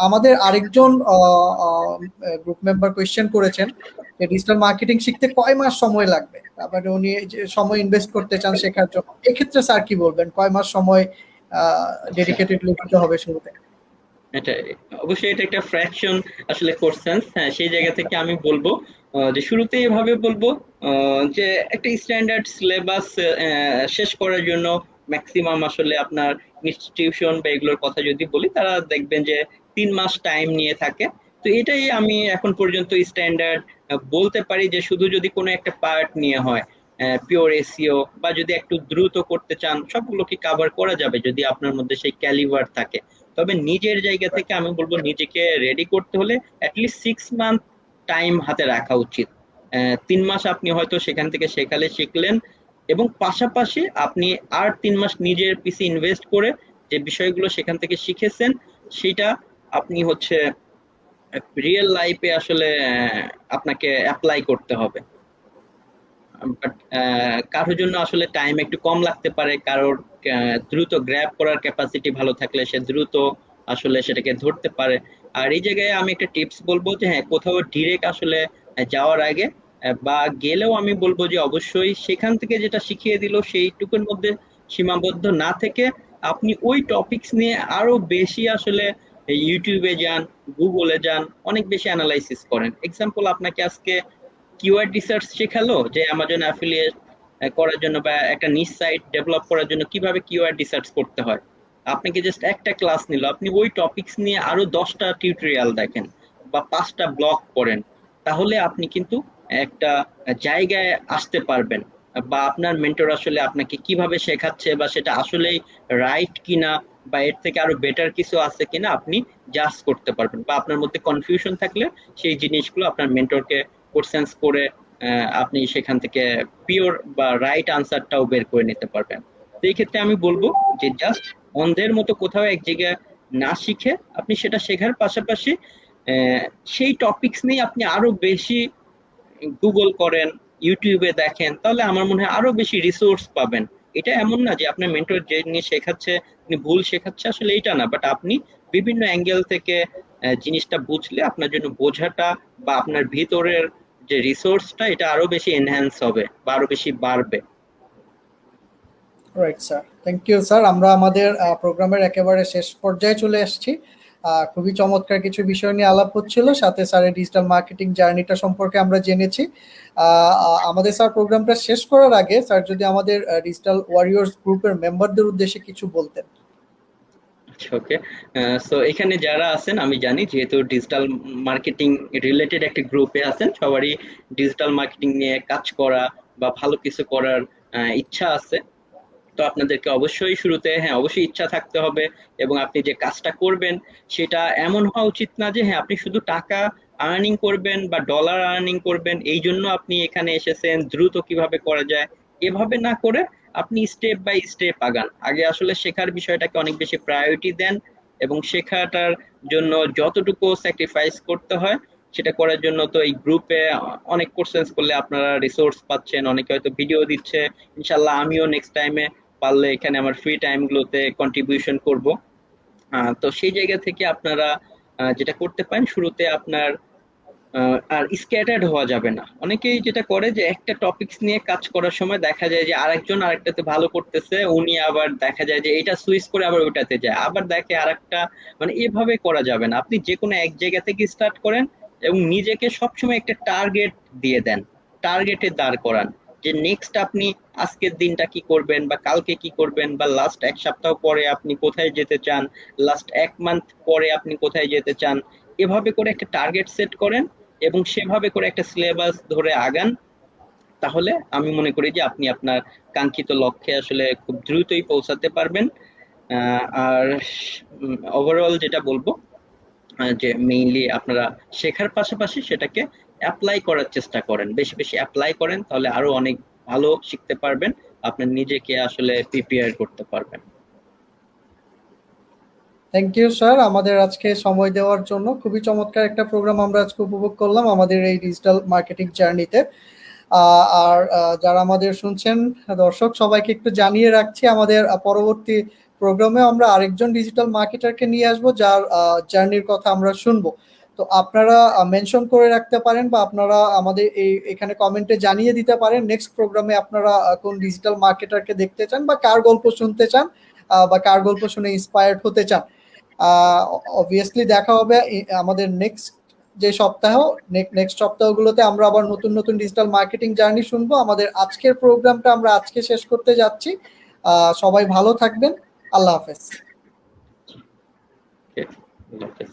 আমাদের আরেকজন গ্রুপ মেম্বার কোয়েশ্চেন করেছেন যে ডিজিটাল মার্কেটিং শিখতে কয় মাস সময় লাগবে, মানে উনি যে সময় ইনভেস্ট করতে চান শেখার জন্য, এক্ষেত্রে স্যার কি বলবেন, কয় মাস সময় আচ্ছা, ডেডিকেটেডলি দিতে হবে শুরুতে? এটা অবশ্যই এটা একটা ফ্র্যাকশন আসলে কোশ্চেন। হ্যাঁ, সেই জায়গা থেকে আমি বলবো যে শুরুতে এভাবে বলবো যে একটা স্ট্যান্ডার্ড সিলেবাস শেষ করার জন্য ম্যাক্সিমাম আসলে আপনার ইনস্টিটিউশন বা এগুলোর কথা যদি বলি তারা দেখবেন যে 3 মাস টাইম নিয়ে থাকে। তো এটাই আমি এখন পর্যন্ত স্ট্যান্ডার্ড বলতে পারি, যে শুধু যদি কোনো একটা পার্ট নিয়ে হয় পিওর এসইও, বা যদি একটু দ্রুত করতে চান, সবগুলোকে কভার করা যাবে যদি আপনার মধ্যে সেই ক্যালিবার থাকে। তবে নিজের জায়গা থেকে আমি বলবো নিজেকে রেডি করতে হলে অ্যাটলিস্ট 6 মান্থ টাইম হাতে রাখা উচিত। 3 মাস আপনি হয়তো সেখান থেকে শিখলেন, এবং পাশাপাশি আপনি আর 3 মাস নিজের পিছে ইনভেস্ট করে যে বিষয়গুলো সেখান থেকে শিখেছেন সেটা আপনি হচ্ছে রিয়েল লাইফে আসলে আপনাকে অ্যাপ্লাই করতে হবে। বাট কারোর জন্য আসলে টাইম একটু কম লাগতে পারে, কারোর দ্রুত গ্র্যাব করার ক্যাপাসিটি ভালো থাকলে সে দ্রুত আসলে সেটাকে ধরতে পারে। আর এই জায়গায় আমি একটা টিপস বলবো যে হ্যাঁ, কোথাও ডিরেক্ট আসলে যাওয়ার আগে বা গেলেও আমি বলবো যে অবশ্যই সেখান থেকে যেটা শিখিয়ে দিল সেইটুকুর মধ্যে সীমাবদ্ধ না থেকে আপনি ওই টপিকস নিয়ে আরো বেশি আসলে ইউটিউবে যান, গুগলে যান, অনেক বেশি অ্যানালাইসিস করেন। এক্সাম্পল, আপনাকে আজকে কিওয়ার্ড রিসার্চ শেখালো যে অ্যামাজন অ্যাফিলিয়েট করার জন্য বা একটা নিশ সাইট ডেভেলপ করার জন্য কিভাবে কিওয়ার্ড রিসার্চ করতে হয়। আপনাকে জাস্ট একটা ক্লাস নিল, আপনি ওই টপিকস নিয়ে আরো 10টা টিউটোরিয়াল দেখেন বা 5টা ব্লগ পড়েন, তাহলে আপনি কিন্তু একটা জায়গায় আসতে পারবেন, বা আপনার মেন্টর আসলে আপনাকে কিভাবে শেখাচ্ছে বা সেটা আসলেই রাইট কিনা বা এর থেকে আরো বেটার কিছু আছে কিনা আপনি জাজ করতে পারবেন। বা আপনার মধ্যে কনফিউশন থাকলে সেই জিনিসগুলো আপনার মেন্টরকে কোশ্চেন্স করে আপনি সেখান থেকে পিওর বা রাইট আনসারটাও বের করে নিতে পারবেন। তো এই ক্ষেত্রে আমি বলবো যে জাস্ট অন্ধের মতো কোথাও এক জায়গায় না শিখে আপনি সেটা শেখার পাশাপাশি আহ, সেই টপিকস নিয়ে আপনি আরো বেশি গুগল করেন, ইউটিউবে দেখেন, তাহলে আমার মনে হয় আরো বেশি রিসোর্স পাবেন। এটা এমন না যে আপনার মেন্টর যে নিয়ে শেখাচ্ছে তিনি ভুল শেখাচ্ছে, আসলে এটা না, বাট আপনি বিভিন্ন অ্যাঙ্গেল থেকে জিনিসটা বুঝলে আপনার জন্য বোঝাটা বা আপনার ভিতরের যে রিসোর্সটা এটা আরো বেশি এনহ্যান্স হবে বা আরো বেশি বাড়বে। Right sir, thank you sir. আমরা আমাদের প্রোগ্রামের একেবারে শেষ পর্যায়ে চলে এসেছি। খুবই চমৎকার কিছু বিষয় নিয়ে আলাপ হচ্ছিল, সাথে স্যারের ডিজিটাল মার্কেটিং জার্নিটা সম্পর্কে আমরা জেনেছি। আমাদের স্যার প্রোগ্রামটা শেষ করার আগে স্যার যদি আমাদের ডিজিটাল ওয়ারিয়র্স গ্রুপের মেম্বারদের উদ্দেশ্যে কিছু বলতেন। আচ্ছা, ওকে। সো এখানে যারা আছেন আমি জানি যেহেতু ডিজিটাল মার্কেটিং রিলেটেড একটা গ্রুপে আছেন, সবারই ডিজিটাল মার্কেটিং নিয়ে কাজ করা বা ভালো কিছু করার ইচ্ছা আছে। তো আপনাদেরকে অবশ্যই শুরুতে হ্যাঁ অবশ্যই ইচ্ছা থাকতে হবে, এবং আপনি যে কাজটা করবেন সেটা এমন হওয়া উচিত না যে হ্যাঁ আপনি শুধু টাকা আর্নিং করবেন বা ডলার আর্নিং করবেন এই জন্য আপনি এখানে এসেছেন, দ্রুত কিভাবে করা যায় এভাবে না করে আপনি স্টেপ বাই স্টেপ আগান। আগে আসলে শেখার বিষয়টাকে অনেক বেশি প্রায়োরিটি দেন, এবং শেখাটার জন্য যতটুকু স্যাক্রিফাইস করতে হয় সেটা করার জন্য তো এই গ্রুপে অনেক কোর্সেস করলে আপনারা রিসোর্স পাচ্ছেন, অনেকে হয়তো ভিডিও দিচ্ছে। ইনশাল্লাহ আমিও নেক্সট টাইমে পারলে এখানে আমার ফ্রি টাইম গুলোতে কন্ট্রিবিউশন করব। তো সেই জায়গা থেকে আপনারা যেটা করতে পারেন শুরুতে আপনার আর স্ক্যাটার্ড হওয়া যাবে না। অনেকেই যেটা করে যে একটা টপিকস নিয়ে কাজ করার সময় দেখা যায় যে আরেকজন আরেকটাতে ভালো করতেছে, উনি আবার দেখা যায় যে এটা সুইচ করে আবার ওটাতে যায়, আবার দেখে আরেকটা, মানে এভাবে করা যাবে না। আপনি যে কোনো এক জায়গা থেকে স্টার্ট করেন এবং নিজেকে সবসময় একটা টার্গেট দিয়ে দেন, টার্গেটে দাঁড় করান যে নেক্সট আপনি আজকের দিনটা কি করবেন বা কালকে কি করবেন বা লাস্ট এক সপ্তাহ পরে আপনি কোথায় যেতে চান, লাস্ট 1 মান্থ পরে আপনি কোথায় যেতে চান। এভাবে করে একটা টার্গেট সেট করেন এবং সেভাবে করে একটা সিলেবাস ধরে আগান, তাহলে আমি মনে করি যে আপনি আপনার কাঙ্ক্ষিত লক্ষ্যে আসলে খুব দ্রুতই পৌঁছাতে পারবেন। আর ওভারঅল যেটা বলবো যে মেইনলি আপনারা শেখার পাশাপাশি সেটাকে অ্যাপ্লাই করার চেষ্টা করেন, বেশি বেশি অ্যাপ্লাই করেন, তাহলে আরো অনেক ভালো শিখতে পারবেন, আপনার নিজেকে আসলে প্রিপেয়ার করতে পারবেন। থ্যাংক ইউ স্যার আমাদের আজকে সময় দেওয়ার জন্য। খুবই চমৎকার একটা প্রোগ্রাম আমরা আজকে উপভোগ করলাম আমাদের এই ডিজিটাল মার্কেটিং জার্নিতে। আর যারা আমাদের শুনছেন দর্শক সবাইকে একটু জানিয়ে রাখছি, আমাদের পরবর্তী প্রোগ্রামে আমরা আরেকজন ডিজিটাল মার্কেটারকে নিয়ে আসবো যার জার্নির কথা আমরা শুনবো। তো আপনারা মেনশন করে রাখতে পারেন বা আপনারা আমাদের এখানে কমেন্টে জানিয়ে দিতে পারেন নেক্সট প্রোগ্রামে আপনারা কোন ডিজিটাল মার্কেটারকে দেখতে চান বা কার গল্প শুনতে চান, বা কার গল্প শুনে ইন্সপায়ার্ড হতে চান। অবভিয়াসলি দেখা হবে আমাদের নেক্সট যে সপ্তাহ, নেক্সট সপ্তাহগুলোতে আমরা আবার নতুন নতুন ডিজিটাল মার্কেটিং জার্নি শুনবো। আমাদের আজকের প্রোগ্রামটা আমরা আজকে শেষ করতে যাচ্ছি। সবাই ভালো থাকবেন। আল্লাহ হাফেজ। Okay, আল্লাহ হাফেজ।